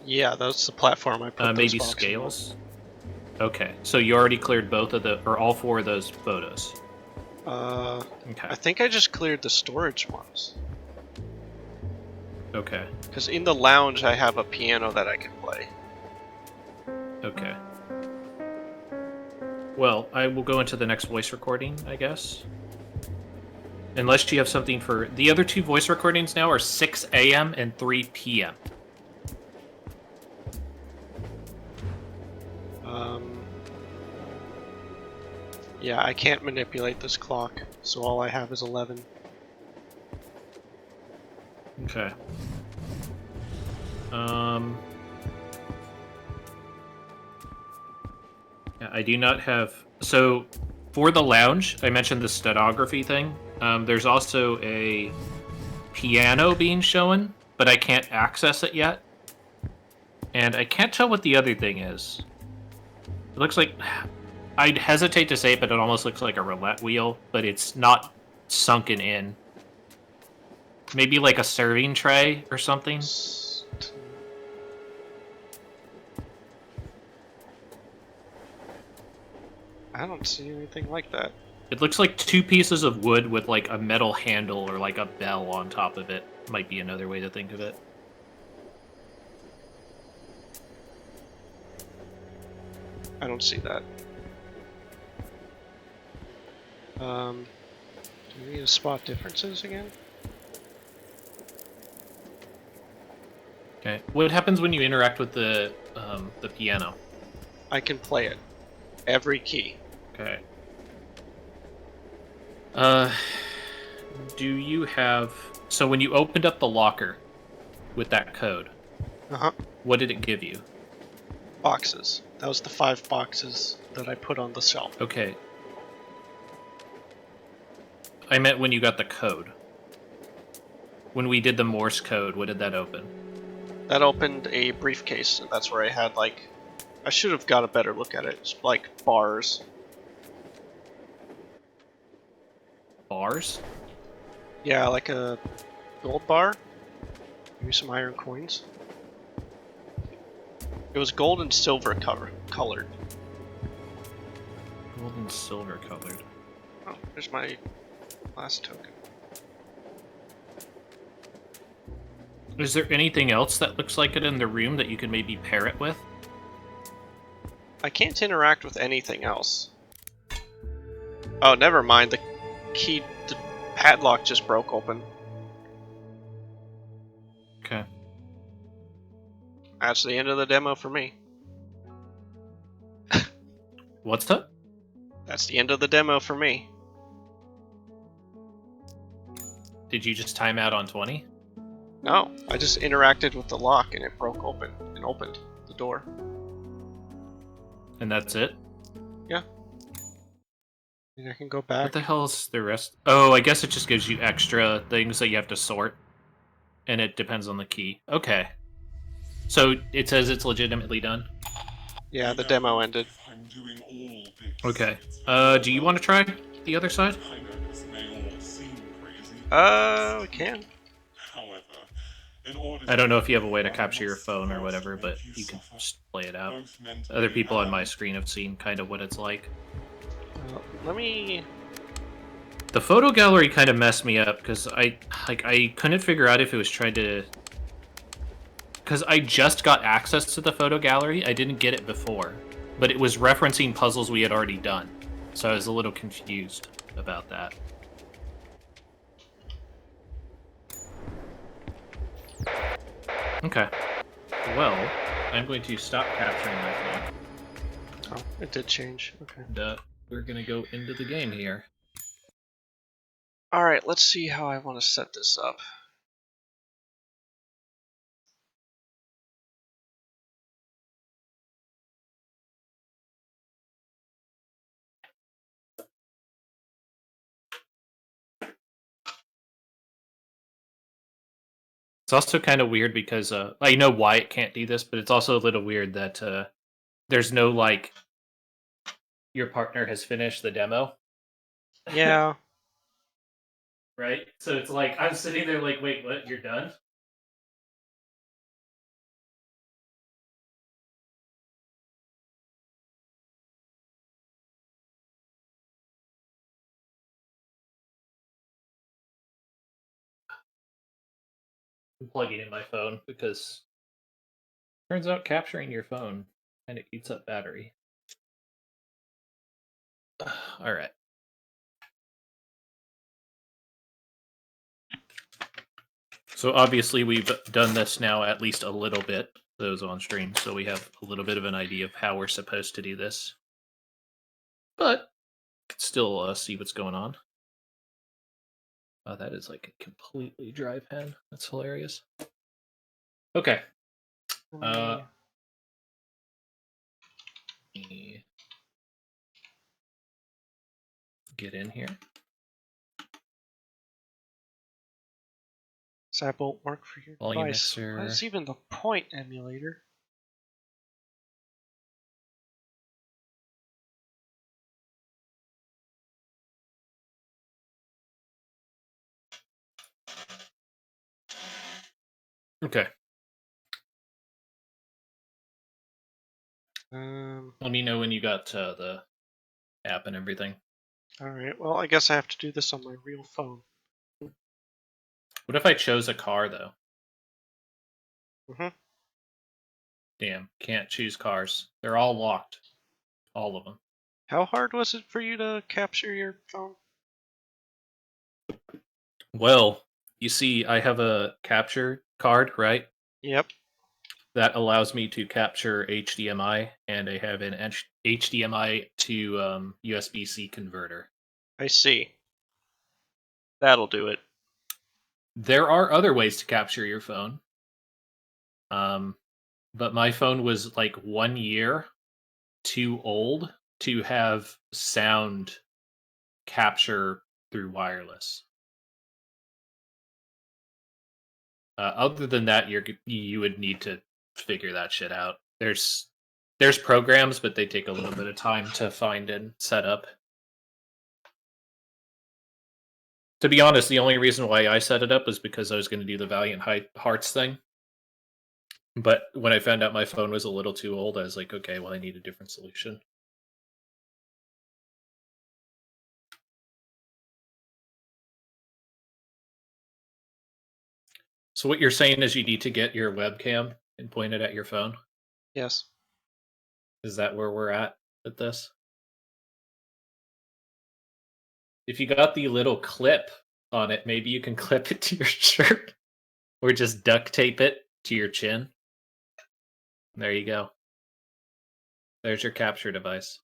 A: Yeah, that's the platform I put those
B: Maybe
A: boxes
B: scales. Okay, so you already cleared both of or all 4 of those photos.
A: on.
B: Okay.
A: I think I just cleared the storage ones.
B: Okay.
A: Because in the lounge I have a piano that I can play.
B: Okay. Well, I will go into the next voice recording, I guess. Unless you have something for... The other 2 voice recordings now are 6 a.m. and 3 p.m.
A: Yeah, I can't manipulate this clock, so all I have is 11.
B: Okay. Yeah, I do not have... So, for the lounge, I mentioned the stenography thing. There's also a piano being shown, but I can't access it yet. And I can't tell what the other thing is. It looks like... I'd hesitate to say it, but it almost looks like a roulette wheel, but it's not sunken in. Maybe like a serving tray or something?
A: I don't see anything like that.
B: It looks like 2 pieces of wood with like a metal handle or like a bell on top of it. Might be another way to think of it.
A: I don't see that. Do we need to spot differences again?
B: Okay. What happens when you interact with the piano?
A: I can play it. Every key.
B: Okay. Do you have... So when you opened up the locker with that code,
A: Uh-huh.
B: what did it give you?
A: boxes. That was the 5 boxes that I put on the shelf.
B: Okay. I meant when you got the code. When we did the Morse code, what did that open?
A: That opened a briefcase, and that's where I had, like, I should have got a better look at it. It's like bars.
B: Bars?
A: Yeah, like a gold bar. Maybe some iron coins. It was gold and silver colored.
B: Gold and silver colored.
A: Oh, there's my last token.
B: Is there anything else that looks like it in the room that you can maybe pair it with?
A: I can't interact with anything else. Oh, never mind. The padlock just broke open.
B: Okay.
A: That's the end of the demo for me.
B: What's that?
A: That's the end of the demo for me.
B: Did you just time out on 20?
A: No, I just interacted with the lock and it broke open and opened the door.
B: And that's it?
A: Yeah. And I can go
B: What
A: back.
B: the hell is the rest? Oh, I guess it just gives you extra things that you have to sort. And it depends on the key. Okay. So it says it's legitimately done?
A: Yeah, the demo ended.
F: I'm doing all this.
B: Okay.
F: It's
B: Do you want to try the other side?
F: I know this may all seem crazy.
A: We can.
F: However, in order
B: I don't know if you have a way to
F: I
B: capture your
F: must
B: phone or
F: first
B: whatever,
F: make
B: but
F: you
B: you can
F: suffer,
B: just play it out.
F: both mentally
B: Other people on my
F: and
B: screen have seen kind of what it's like.
A: Let me.
B: The photo gallery kind of messed me up because I couldn't figure out if it was trying to. Because I just got access to the photo gallery, I didn't get it before, but it was referencing puzzles we had already done, so I was a little confused about that. Okay. Well, I'm going to stop capturing my phone.
A: Oh, it did change. Okay.
B: And we're gonna go into the game here.
A: Alright, let's see how I want to set this up.
B: It's also kind of weird because I know why it can't do this, but it's also a little weird that there's no like your partner has finished the demo,
A: Yeah.
B: right? So it's like I'm sitting there like, wait, what? You're done? I'm plugging in my phone because turns out capturing your phone kind of eats up battery. All right. So obviously we've done this now at least a little bit, those on stream, so we have a little bit of an idea of how we're supposed to do this. But can still see what's going on. Oh, that is like a completely dry pen. That's hilarious. Okay. Let me get in here.
A: So that won't work for your
B: Volume
A: device.
B: mixer.
A: What is even the point, emulator?
B: Okay. Let me know when you got the app and everything.
A: Alright, well, I guess I have to do this on my real phone.
B: What if I chose a car, though?
A: Mm-hmm.
B: Damn, can't choose cars. They're all locked. All of them.
A: How hard was it for you to capture your phone?
B: Well, you see, I have a capture card, right?
A: Yep.
B: That allows me to capture HDMI, and I have an HDMI to USB-C converter.
A: I see. That'll do it.
B: There are other ways to capture your phone. but my phone was like 1 year too old to have sound capture through wireless. Other than that, you would need to figure that shit out. There's programs, but they take a little bit of time to find and set up. To be honest, the only reason why I set it up was because I was going to do the Valiant Hearts thing. But when I found out my phone was a little too old, I was like, okay, well, I need a different solution. So what you're saying is you need to get your webcam and point it at your phone?
A: Yes.
B: Is that where we're at with this? If you got the little clip on it, maybe you can clip it to your shirt or just duct tape it to your chin. There you go. There's your capture device.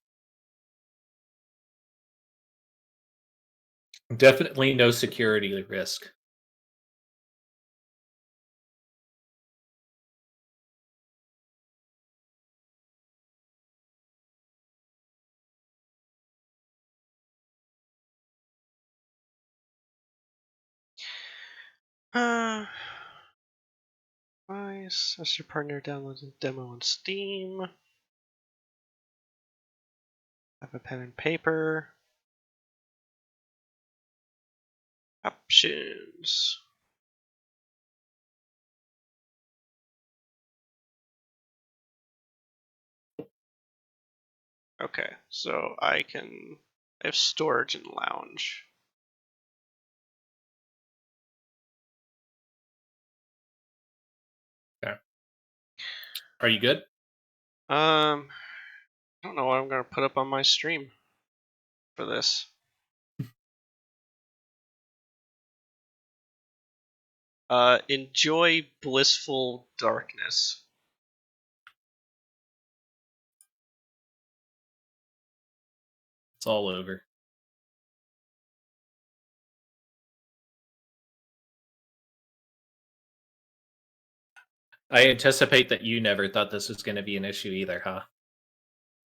B: Definitely no security risk.
A: Nice. As your partner downloads a demo on Steam. Have a pen and paper. Options. Okay, so I have storage in lounge.
B: Okay. Are you good?
A: I don't know what I'm gonna put up on my stream for this. Enjoy blissful darkness.
B: It's all over. I anticipate that you never thought this was going to be an issue either, huh?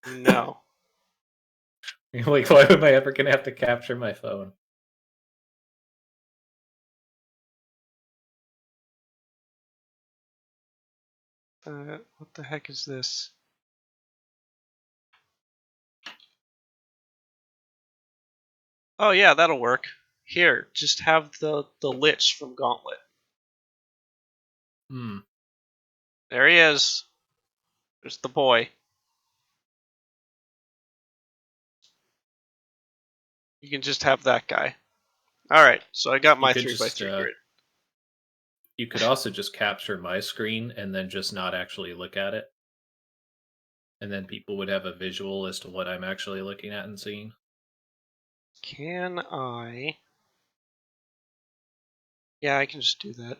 A: No.
B: You're like, why am I ever going to have to capture my phone?
A: What the heck is this? Oh yeah, that'll work. Here, just have the Lich from Gauntlet.
B: Hmm.
A: There he is. There's the boy. You can just have that guy. Alright, so I got my
B: You could
A: 3x3 grid.
B: You could also just capture my screen and then just not actually look at it. And then people would have a visual as to what I'm actually looking at and seeing.
A: Can I? Yeah, I can just do that.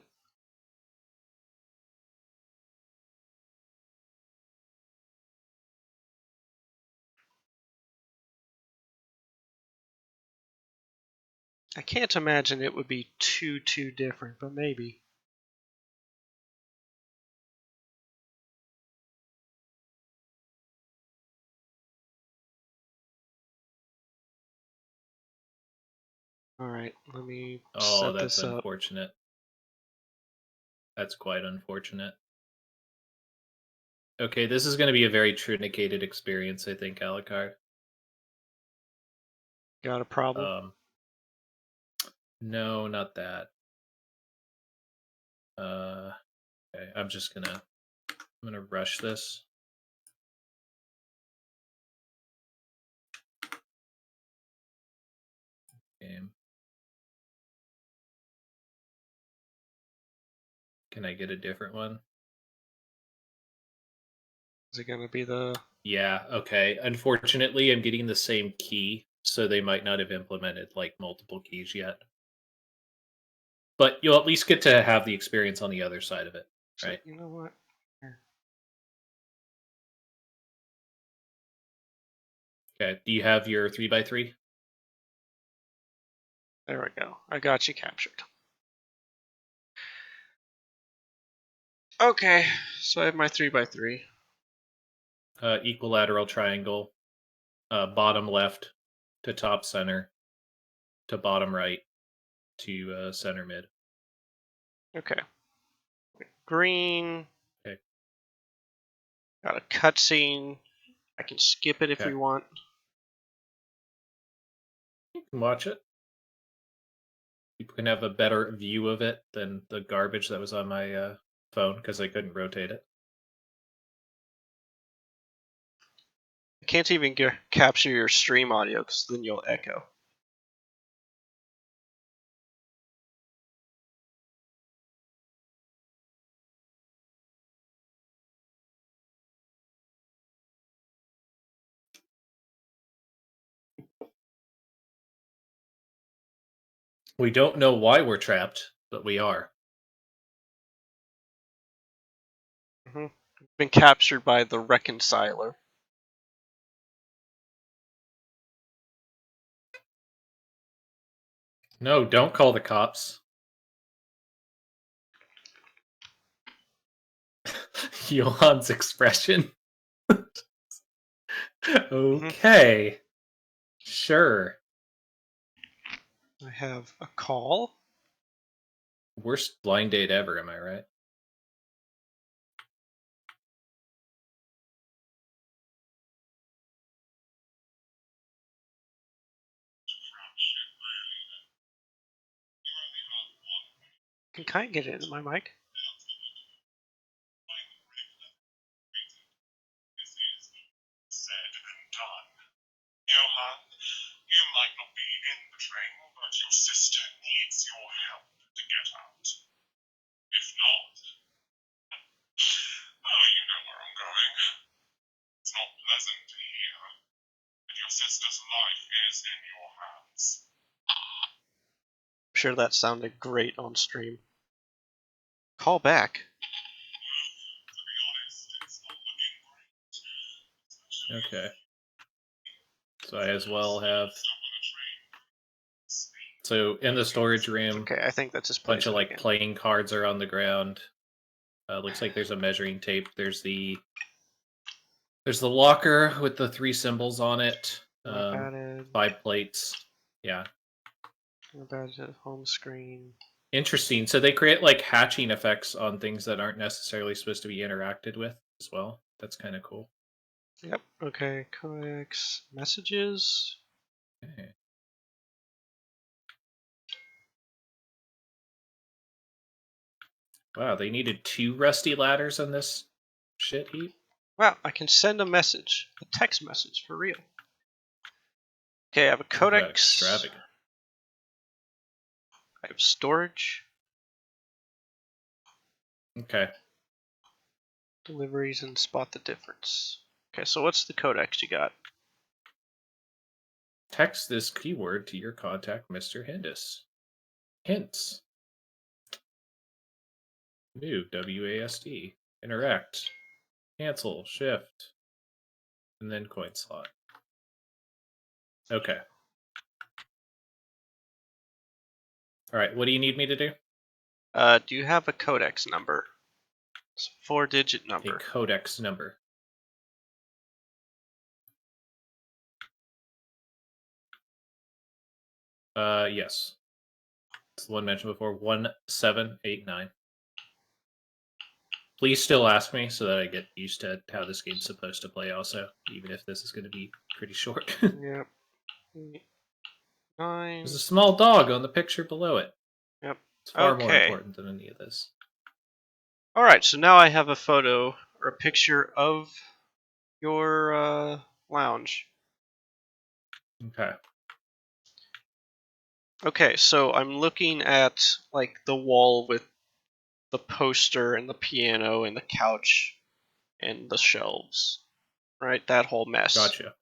A: I can't imagine it would be too different, but maybe. Alright, let me
B: Oh,
A: set
B: that's
A: this up.
B: unfortunate. That's quite unfortunate. Okay, this is going to be a very trunicated experience, I think, Alucard.
A: Got a problem?
B: No, not that. Okay, I'm gonna rush this. Game. Can I get a different one?
A: Is it gonna be the...
B: Yeah, okay. Unfortunately, I'm getting the same key, so they might not have implemented like multiple keys yet. But you'll at least get to have the experience on the other side of it, right?
A: You know what? Here.
B: Okay. Do you have your 3x3?
A: There we go. I got you captured. Okay, so I have my 3x3.
B: Equilateral triangle, bottom left to top center to bottom right to center mid.
A: Okay. Green.
B: Okay.
A: Got a cutscene. I can skip it if
B: Okay.
A: we want.
B: You can watch it. People can have a better view of it than the garbage that was on my phone because I couldn't rotate it.
A: I can't even capture your stream audio because then you'll echo.
B: We don't know why we're trapped, but we are.
A: Been captured by the reconciler.
B: No, don't call the cops. Johan's expression. Okay. Sure.
A: I have a call.
B: Worst blind date ever, am I right?
A: Can kind of get it into my mic.
F: Said and done. Johan, you might not be in the train, but your sister needs your help to get out. If not, oh, you know where I'm going. It's not pleasant to hear, but your sister's life is in your hands.
A: I'm sure that sounded great on stream. Call back.
F: To be honest, it's not looking great.
B: Okay. So I as well have. So in the storage room,
A: Okay, I think that's just
B: a bunch of like
A: again.
B: playing cards are on the ground. Looks like there's a measuring tape. There's the locker with the 3 symbols on it. 5 plates. Yeah.
A: About the home screen.
B: Interesting. So they create like hatching effects on things that aren't necessarily supposed to be interacted with as well. That's kind of cool.
A: Yep. Okay. Codex messages.
B: Okay. Wow, they needed 2 rusty ladders on this shit heap.
A: Wow, I can send a message, a text message for real. Okay, I have a codex.
B: Extravagant.
A: I have storage.
B: Okay.
A: Deliveries and spot the difference. Okay, so what's the codex you got?
B: Text this keyword to your contact, Mr. Hindus. Hints. New WASD. Interact. Cancel. Shift. And then coin slot. Okay. Alright, what do you need me to do?
A: Do you have a codex number? It's a 4-digit number.
B: A codex number. Yes. It's the one mentioned before. 1789. Please still ask me so that I get used to how this game's supposed to play also, even if this is going to be pretty short.
A: Yep. 9.
B: There's a small dog on the picture below it.
A: Yep.
B: It's far more
A: Okay.
B: important than any of this.
A: Alright, so now I have a photo or a picture of your lounge.
B: Okay.
A: Okay, so I'm looking at like the wall with the poster and the piano and the couch and the shelves. Right? That whole mess.
B: Gotcha.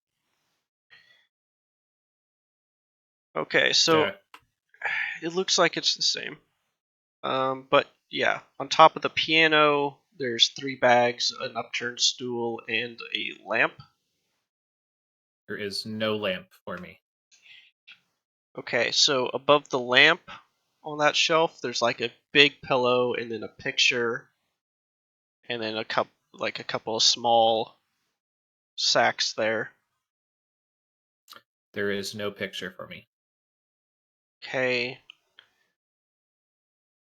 A: Okay, so
B: Okay.
A: it looks like it's the same. But yeah, on top of the piano, there's 3 bags, an upturned stool, and a lamp.
B: There is no lamp for me.
A: Okay, so above the lamp on that shelf, there's like a big pillow and then a picture and then a couple of small sacks there.
B: There is no picture for me.
A: Okay.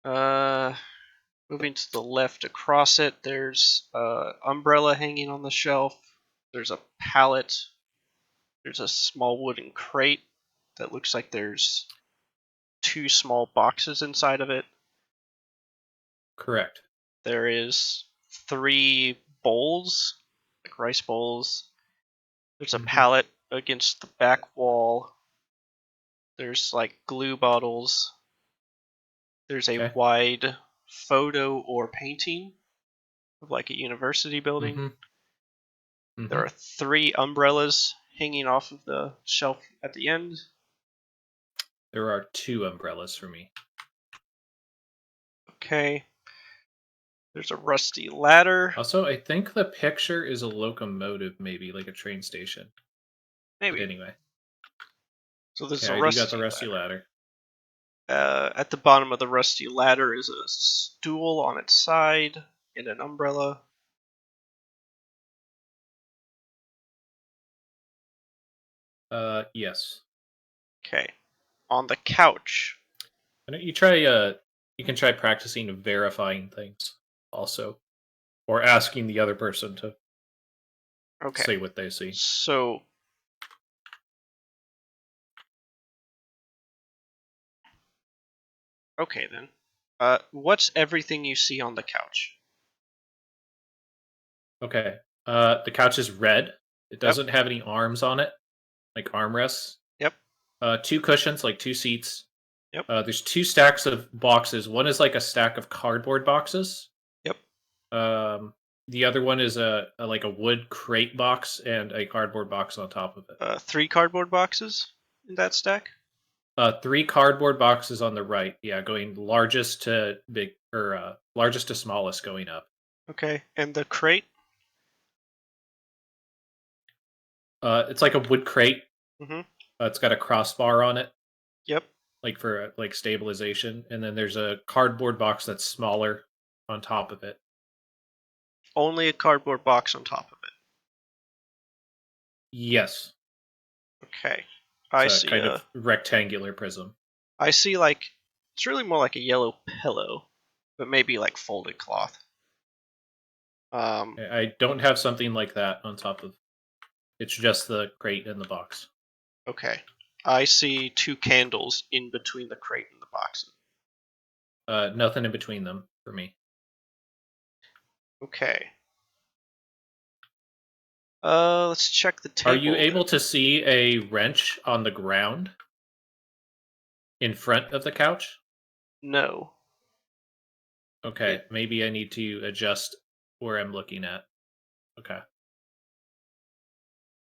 A: Moving to the left across it, there's an umbrella hanging on the shelf. There's a pallet. There's a small wooden crate that looks like there's 2 small boxes inside of it.
B: Correct.
A: There is 3 bowls, like rice bowls. There's a pallet against the back wall. There's like glue bottles. There's a wide photo or painting of like a university building. There are 3 umbrellas hanging off of the shelf at the end.
B: There are 2 umbrellas for me.
A: Okay. There's a rusty ladder.
B: Also, I think the picture is a locomotive, maybe like a train station.
A: Maybe.
B: But anyway.
A: So there's
B: Okay,
A: a
B: I do got the
A: rusty
B: rusty ladder.
A: At the bottom of the rusty ladder is a stool on its side and an umbrella.
B: Yes.
A: Okay. On the couch.
B: Why don't you try? You can try practicing verifying things, also, or asking the other person to
A: Okay.
B: say what they see.
A: So okay then. What's everything you see on the couch?
B: Okay. The couch is red. It
A: Yep.
B: doesn't have any arms on it, like armrests.
A: Yep.
B: 2 cushions, like 2 seats.
A: Yep.
B: There's 2 stacks of boxes. One is like a stack of cardboard boxes.
A: Yep.
B: The other one is a like a wood crate box and a cardboard box on top of it.
A: 3 cardboard boxes in that stack?
B: 3 cardboard boxes on the right. Yeah, going largest to big or largest to smallest going up.
A: Okay. And the crate?
B: It's like a wood crate.
A: Mm-hmm.
B: It's got a crossbar on it,
A: Yep.
B: like for like stabilization, and then there's a cardboard box that's smaller on top of it.
A: Only a cardboard box on top of it.
B: Yes.
A: Okay.
B: It's a kind of rectangular prism.
A: I see like it's really more like a yellow pillow, but maybe like folded cloth.
B: I don't have something like that on top of. It's just the crate and the box.
A: Okay. I see 2 candles in between the crate and the box.
B: Nothing in between them for me.
A: Okay. Let's check the table.
B: Are you able
A: then.
B: to see a wrench on the ground in front of the couch?
A: No.
B: Okay, maybe I need to adjust where I'm looking at. Okay.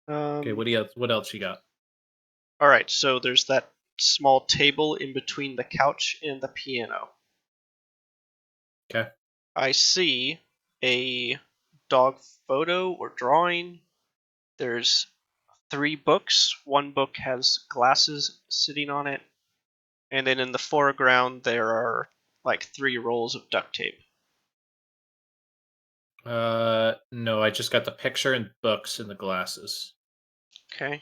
B: Okay, what else you got?
A: All right, so there's that small table in between the couch and the piano.
B: Okay.
A: I see a dog photo or drawing. There's 3 books. 1 book has glasses sitting on it. And then in the foreground, there are like 3 rolls of duct tape.
B: No, I just got the picture and books and the glasses.
A: Okay.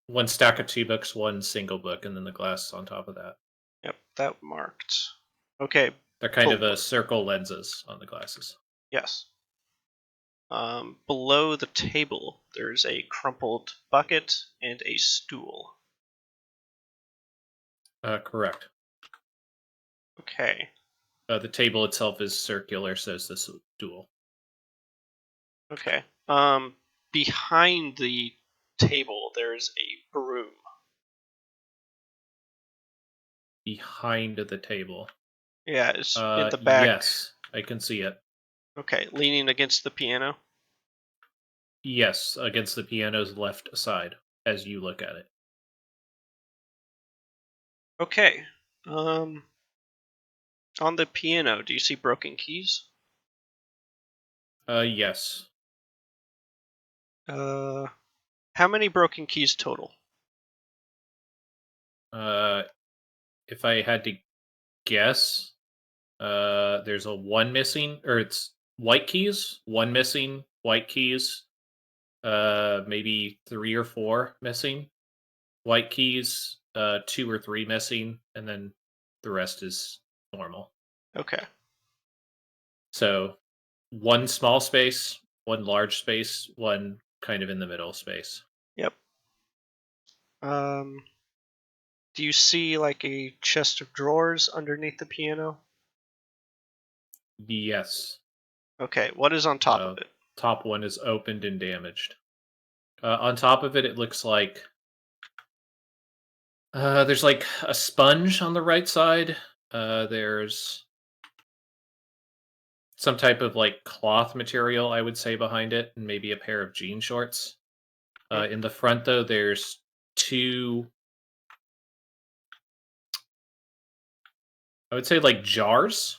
B: 1 stack of 2 books, 1 single book, and then the glasses on top of that.
A: Yep, that marked. Okay.
B: They're kind of a circle lenses on the glasses.
A: Yes. Below the table, there's a crumpled bucket and a stool.
B: Correct.
A: Okay.
B: The table itself is circular, says the stool.
A: Okay. Behind the table, there's a broom.
B: Behind the table.
A: Yeah, it's in the back.
B: Yes, I can see it.
A: Okay, leaning against the piano.
B: Yes, against the piano's left side as you look at it.
A: Okay. On the piano, do you see broken keys?
B: Yes.
A: How many broken keys total?
B: If I had to guess, there's a 1 missing, or it's white keys, 1 missing, white keys, maybe 3 or 4 missing, white keys, 2 or 3 missing, and then the rest is normal.
A: Okay.
B: So 1 small space, 1 large space, 1 kind of in the middle space.
A: Yep. Do you see like a chest of drawers underneath the piano?
B: Yes.
A: Okay, what is on top of it?
B: Top one is opened and damaged. On top of it, it looks like there's like a sponge on the right side. There's some type of like cloth material, I would say, behind it, and maybe a pair of jean shorts. In the front, though, there's 2, I would say, like jars.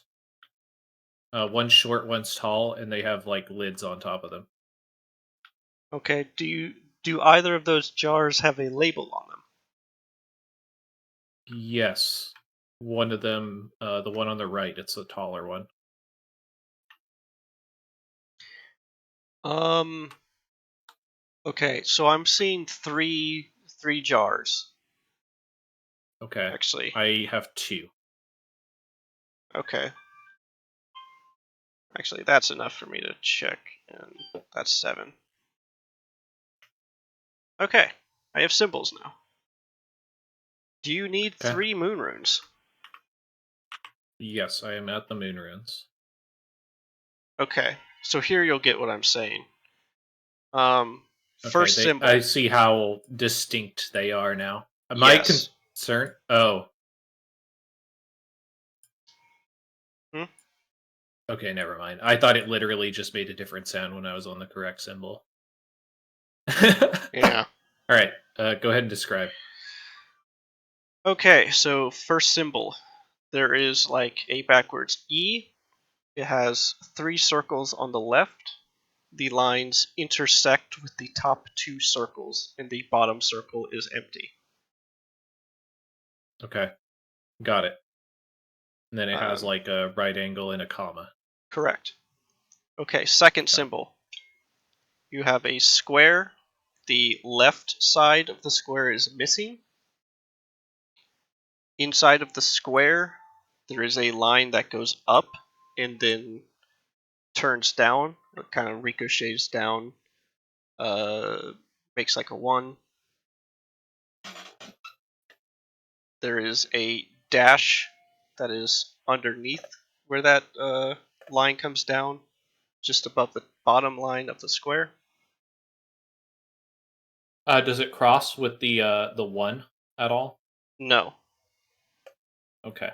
B: One's short, one's tall, and they have like lids on top of them.
A: Okay, do either of those jars have a label on them?
B: Yes. One of them, the one on the right, it's the taller one.
A: Okay, so I'm seeing three jars,
B: Okay.
A: actually.
B: I have 2.
A: Okay. Actually, that's enough for me to check, and that's 7. Okay, I have symbols now. Do you need
B: Okay.
A: 3 moon runes?
B: Yes, I am at the moon ruins.
A: Okay, so here you'll get what I'm saying.
B: Okay,
A: First symbol.
B: I see how distinct they are now. My
A: Yes.
B: concern. Oh.
A: Hmm?
B: Okay, never mind. I thought it literally just made a different sound when I was on the correct symbol.
A: Yeah.
B: All right, go ahead and describe.
A: Okay, so first symbol. There is like a backwards E. It has 3 circles on the left. The lines intersect with the top 2 circles, and the bottom circle is empty.
B: Okay, got it. And then it has
A: Um,
B: like a right angle and a comma.
A: Correct. Okay, second symbol. You have a square. The left side of the square is missing. Inside of the square, there is a line that goes up and then turns down. It kind of ricochets down, makes like a 1. There is a dash that is underneath where that line comes down, just above the bottom line of the square.
B: Does it cross with the 1 at all?
A: No.
B: Okay.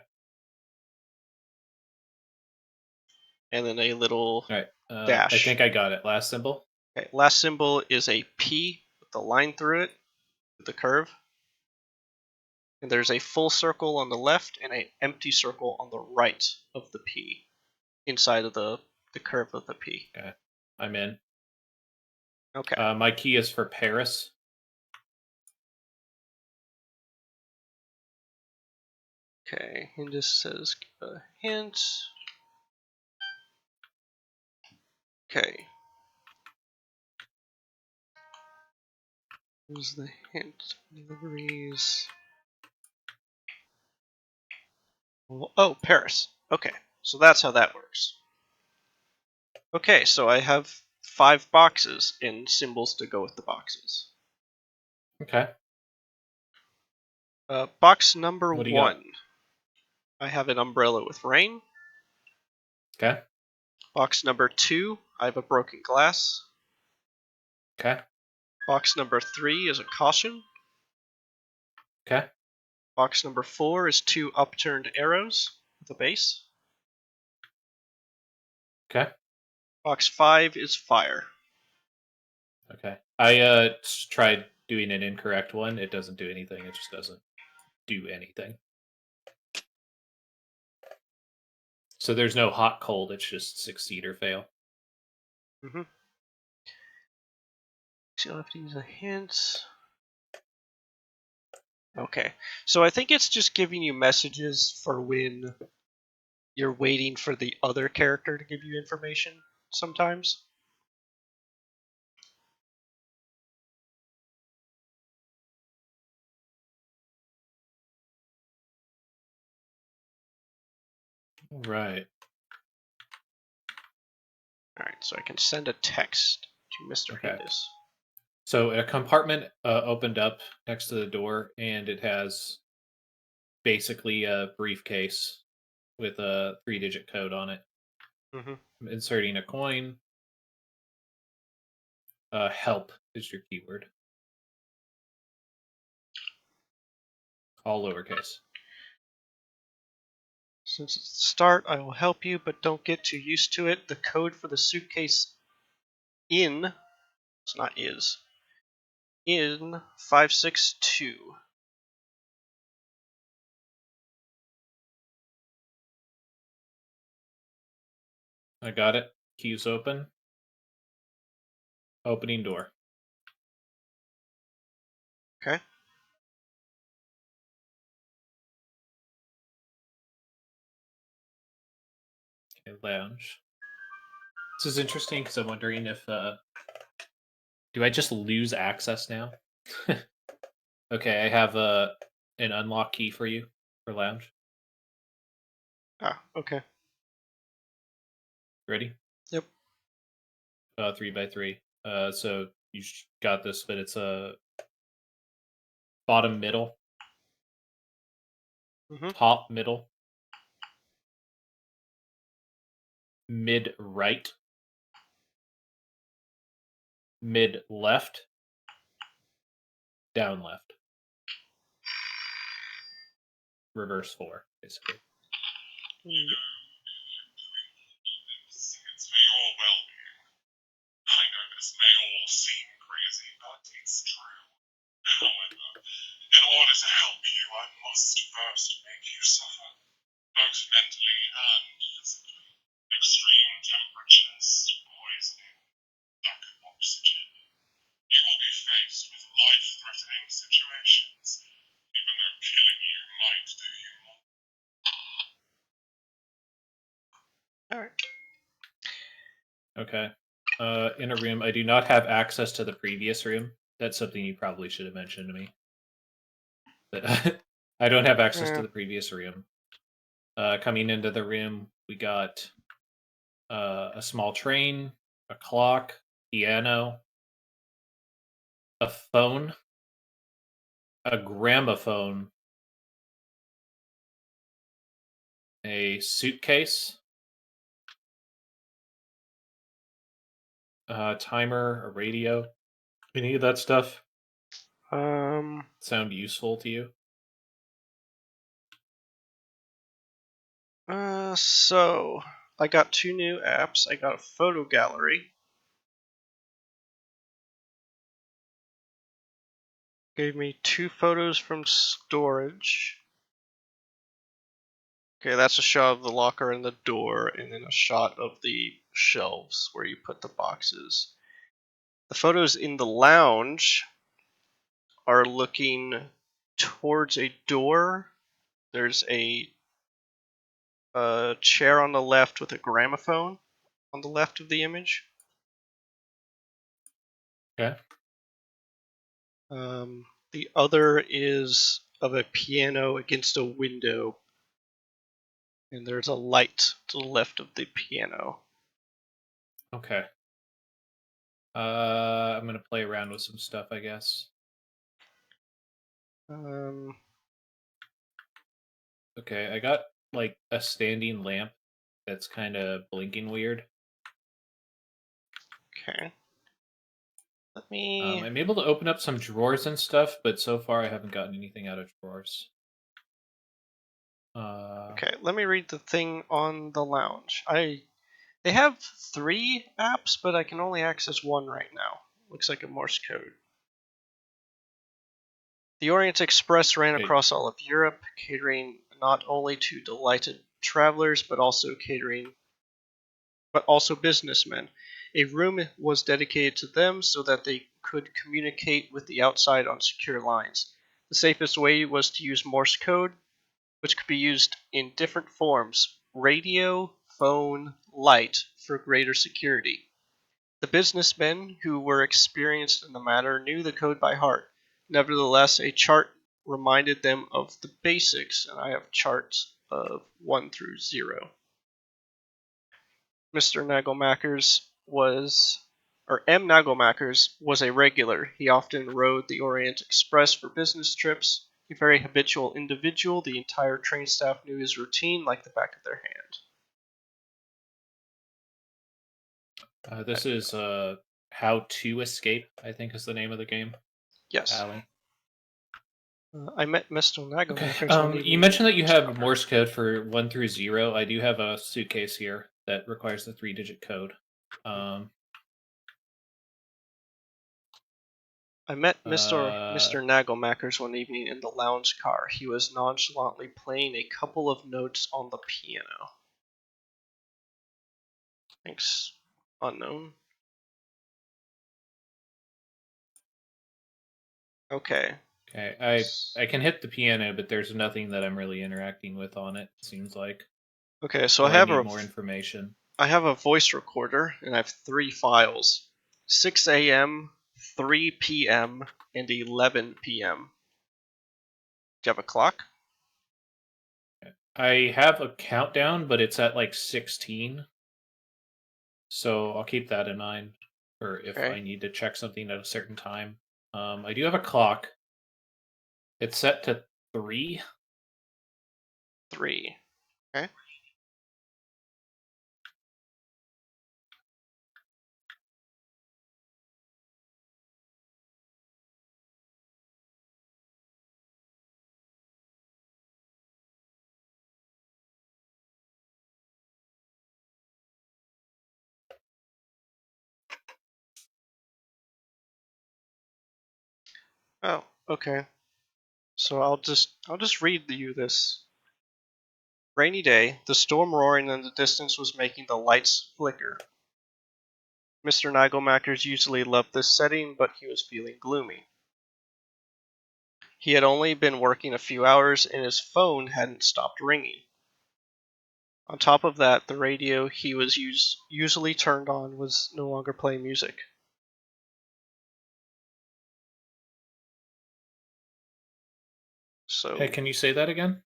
A: And then a little
B: All right. I
A: dash.
B: think I got it. Last symbol.
A: Okay, last symbol is a P with the line through it, with the curve. And there's a full circle on the left and an empty circle on the right of the P, inside of the curve of the P.
B: Okay, I'm in.
A: Okay.
B: My key is for Paris.
A: Okay, and just says a hint. Okay. Here's the hint. Deliveries. Oh, Paris. Okay, so that's how that works. Okay, so I have 5 boxes and symbols to go with the boxes.
B: Okay.
A: Box number
B: What do you got?
A: 1. I have an umbrella with rain.
B: Okay.
A: Box number 2, I have a broken glass.
B: Okay.
A: Box number 3 is a caution.
B: Okay.
A: Box number 4 is 2 upturned arrows with a base.
B: Okay.
A: Box 5 is fire.
B: Okay. I tried doing an incorrect one. It doesn't do anything. It just doesn't do anything. So there's no hot cold. It's just succeed or fail.
A: Mm-hmm. So you'll have to use a hint. Okay, so I think it's just giving you messages for when you're waiting for the other character to give you information. sometimes.
B: Right.
A: Alright, so I can send a text to Mr.
B: Okay.
A: Hindis.
B: So a compartment opened up next to the door, and it has basically a briefcase with a 3-digit code on it.
A: Mm-hmm.
B: I'm inserting a coin. Help is your keyword. All lowercase.
A: Since it's the start, I will help you, but don't get too used to it. The code for the suitcase it's not in 562.
B: I got it. Keys open. Opening door.
A: Okay.
B: Okay, lounge. This is interesting because I'm wondering if do I just lose access now? Okay, I have an unlock key for you for lounge.
A: Okay.
B: Ready?
A: Yep.
B: 3x3. So you got this, but it's a bottom middle,
A: Mm-hmm.
B: top middle, mid right, mid left, down left. Reverse 4, basically.
F: It's for your well-being. I know this may all seem crazy, but it's true. However, in order to help you, I must first make you suffer, both mentally and physically. Extreme temperatures, poisoning, lack of oxygen. You will be faced with life-threatening situations, even though killing you might do you more.
A: Alright.
B: Okay. In a room, I do not have access to the previous room. That's something you probably should have mentioned to me. But I don't have access to the previous room. Coming into the room, we got a small train, a clock, piano, a phone, a gramophone, a suitcase, a timer, a radio. Any of that stuff sound useful to you?
A: So I got 2 new apps. I got a photo gallery. Gave me 2 photos from storage. Okay, that's a shot of the locker and the door, and then a shot of the shelves where you put the boxes. The photos in the lounge are looking towards a door. There's a chair on the left with a gramophone on the left of the image.
B: Okay.
A: The other is of a piano against a window, and there's a light to the left of the piano.
B: Okay. I'm gonna play around with some stuff, I guess. Okay, I got like a standing lamp that's kind of blinking weird.
A: Okay. Let me.
B: I'm able to open up some drawers and stuff, but so far I haven't gotten anything out of drawers.
A: Okay, let me read the thing on the lounge. They have 3 apps, but I can only access 1 right now. Looks like a Morse code. The Orient Express ran
B: Okay.
A: across all of Europe, catering not only to delighted travelers, but also businessmen. A room was dedicated to them so that they could communicate with the outside on secure lines. The safest way was to use Morse code, which could be used in different forms: radio, phone, light for greater security. The businessmen who were experienced in the matter knew the code by heart. Nevertheless, a chart reminded them of the basics, and I have charts of 1 through 0. Mr. M. Nagelmackers was a regular. He often rode the Orient Express for business trips. A very habitual individual, the entire train staff knew his routine like the back of their hand.
B: This is How to Escape, I think is the name of the game.
A: Yes.
B: Alley.
A: I met Mr.
B: Okay.
A: Nagelmackers one evening.
B: You mentioned that you have Morse code for 1 through 0. I do have a suitcase here that requires the 3-digit code.
A: I met Mr. Nagelmackers one evening in the lounge car. He was nonchalantly playing a couple of notes on the piano. Thanks. Unknown. Okay.
B: Okay, I can hit the piano, but there's nothing that I'm really interacting with on it. Seems like.
A: Okay, so
B: Or
A: I have
B: need more information.
A: I have a voice recorder, and I have 3 files: 6 a.m., 3 p.m., and 11 p.m. Do you have a clock?
B: I have a countdown, but it's at like 16. So I'll keep that in mind for if
A: Okay.
B: I need to check something at a certain time. I do have a clock. It's set to 3.
A: 3. Okay. Oh, okay. So I'll just read you this. Rainy day, the storm roaring in the distance was making the lights flicker. Mr. Nagelmackers usually loved this setting, but he was feeling gloomy. He had only been working a few hours, and his phone hadn't stopped ringing. On top of that, the radio he was usually turned on was no longer playing music. So,
B: Hey, can you say that again?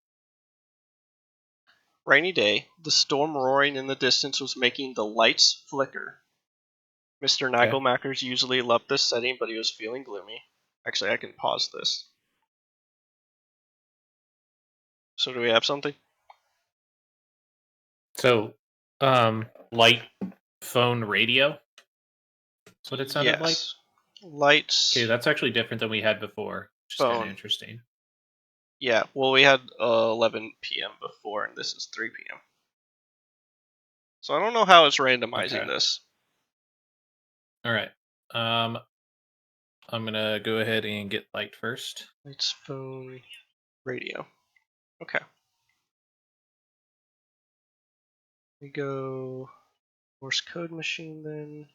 A: rainy day, the storm roaring in the distance was making the lights flicker. Mr.
B: Okay.
A: Nagelmackers usually loved this setting, but he was feeling gloomy. Actually, I can pause this. So do we have something?
B: So, light phone radio? That's what it sounded like?
A: Yes. Lights.
B: Okay, that's actually different than we had before, which is kind of
A: Phone.
B: interesting.
A: Yeah, well, we had 11 p.m. before, and this is 3 p.m. So I don't know how it's randomizing
B: Okay.
A: this.
B: All right. I'm gonna go ahead and get light first.
A: Lights, phone, radio. Okay. We go Morse code machine then.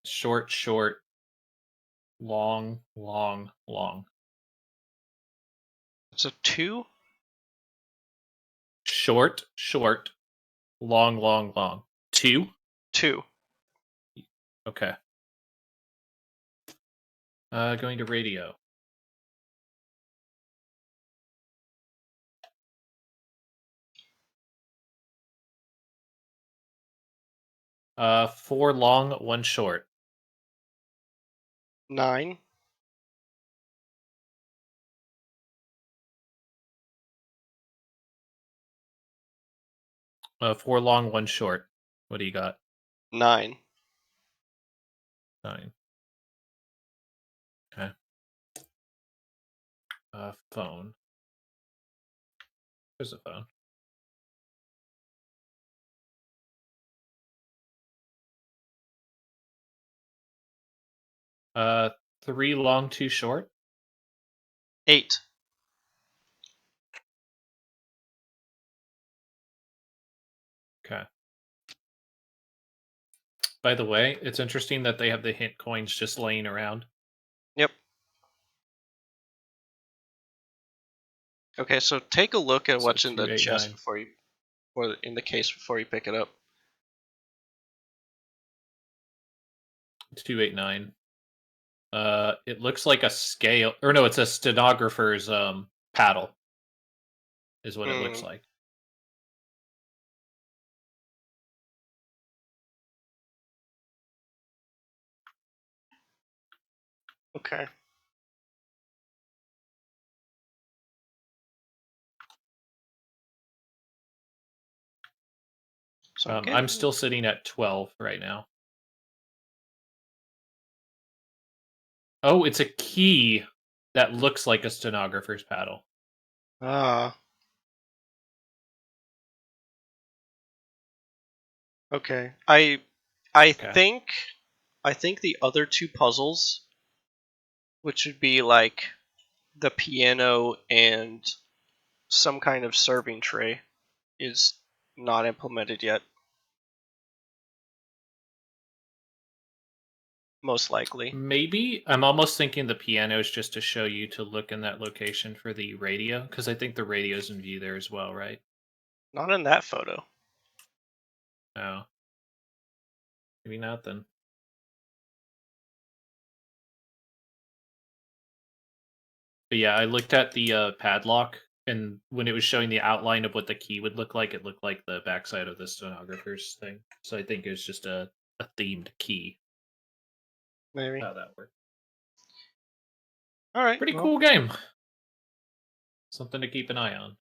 B: Short, short, long, long, long.
A: It's a 2?
B: Short, short, long, long, long. 2?
A: 2.
B: Okay. Going to radio. Four long, one short.
A: 9.
B: Four long, one short. What do you got?
A: 9.
B: 9. Okay. Phone. There's a phone. Three long, two short.
A: 8.
B: Okay. By the way, it's interesting that they have the hint coins just laying around.
A: Yep. Okay, so take a look at
B: So
A: what's in the
B: 2, 8,
A: chest
B: 9.
A: or in the case before you pick it up.
B: 289. It looks like a scale, or no, it's a stenographer's paddle, is what it looks like.
A: Okay. So
B: I'm still sitting at 12 right now. Oh, it's a key that looks like a stenographer's paddle.
A: Okay. I
B: Okay.
A: think the other two puzzles, which would be like the piano and some kind of serving tray, is not implemented yet. Most likely.
B: Maybe I'm almost thinking the piano is just to show you to look in that location for the radio, because I think the radio's in view there as well, right?
A: Not in that photo.
B: Oh. Maybe not then. But yeah, I looked at the padlock, and when it was showing the outline of what the key would look like, it looked like the backside of the stenographer's thing. So I think it was just a themed key.
A: Maybe.
B: How that worked.
A: All right.
B: Pretty
A: well,
B: cool game. Something to keep an eye on.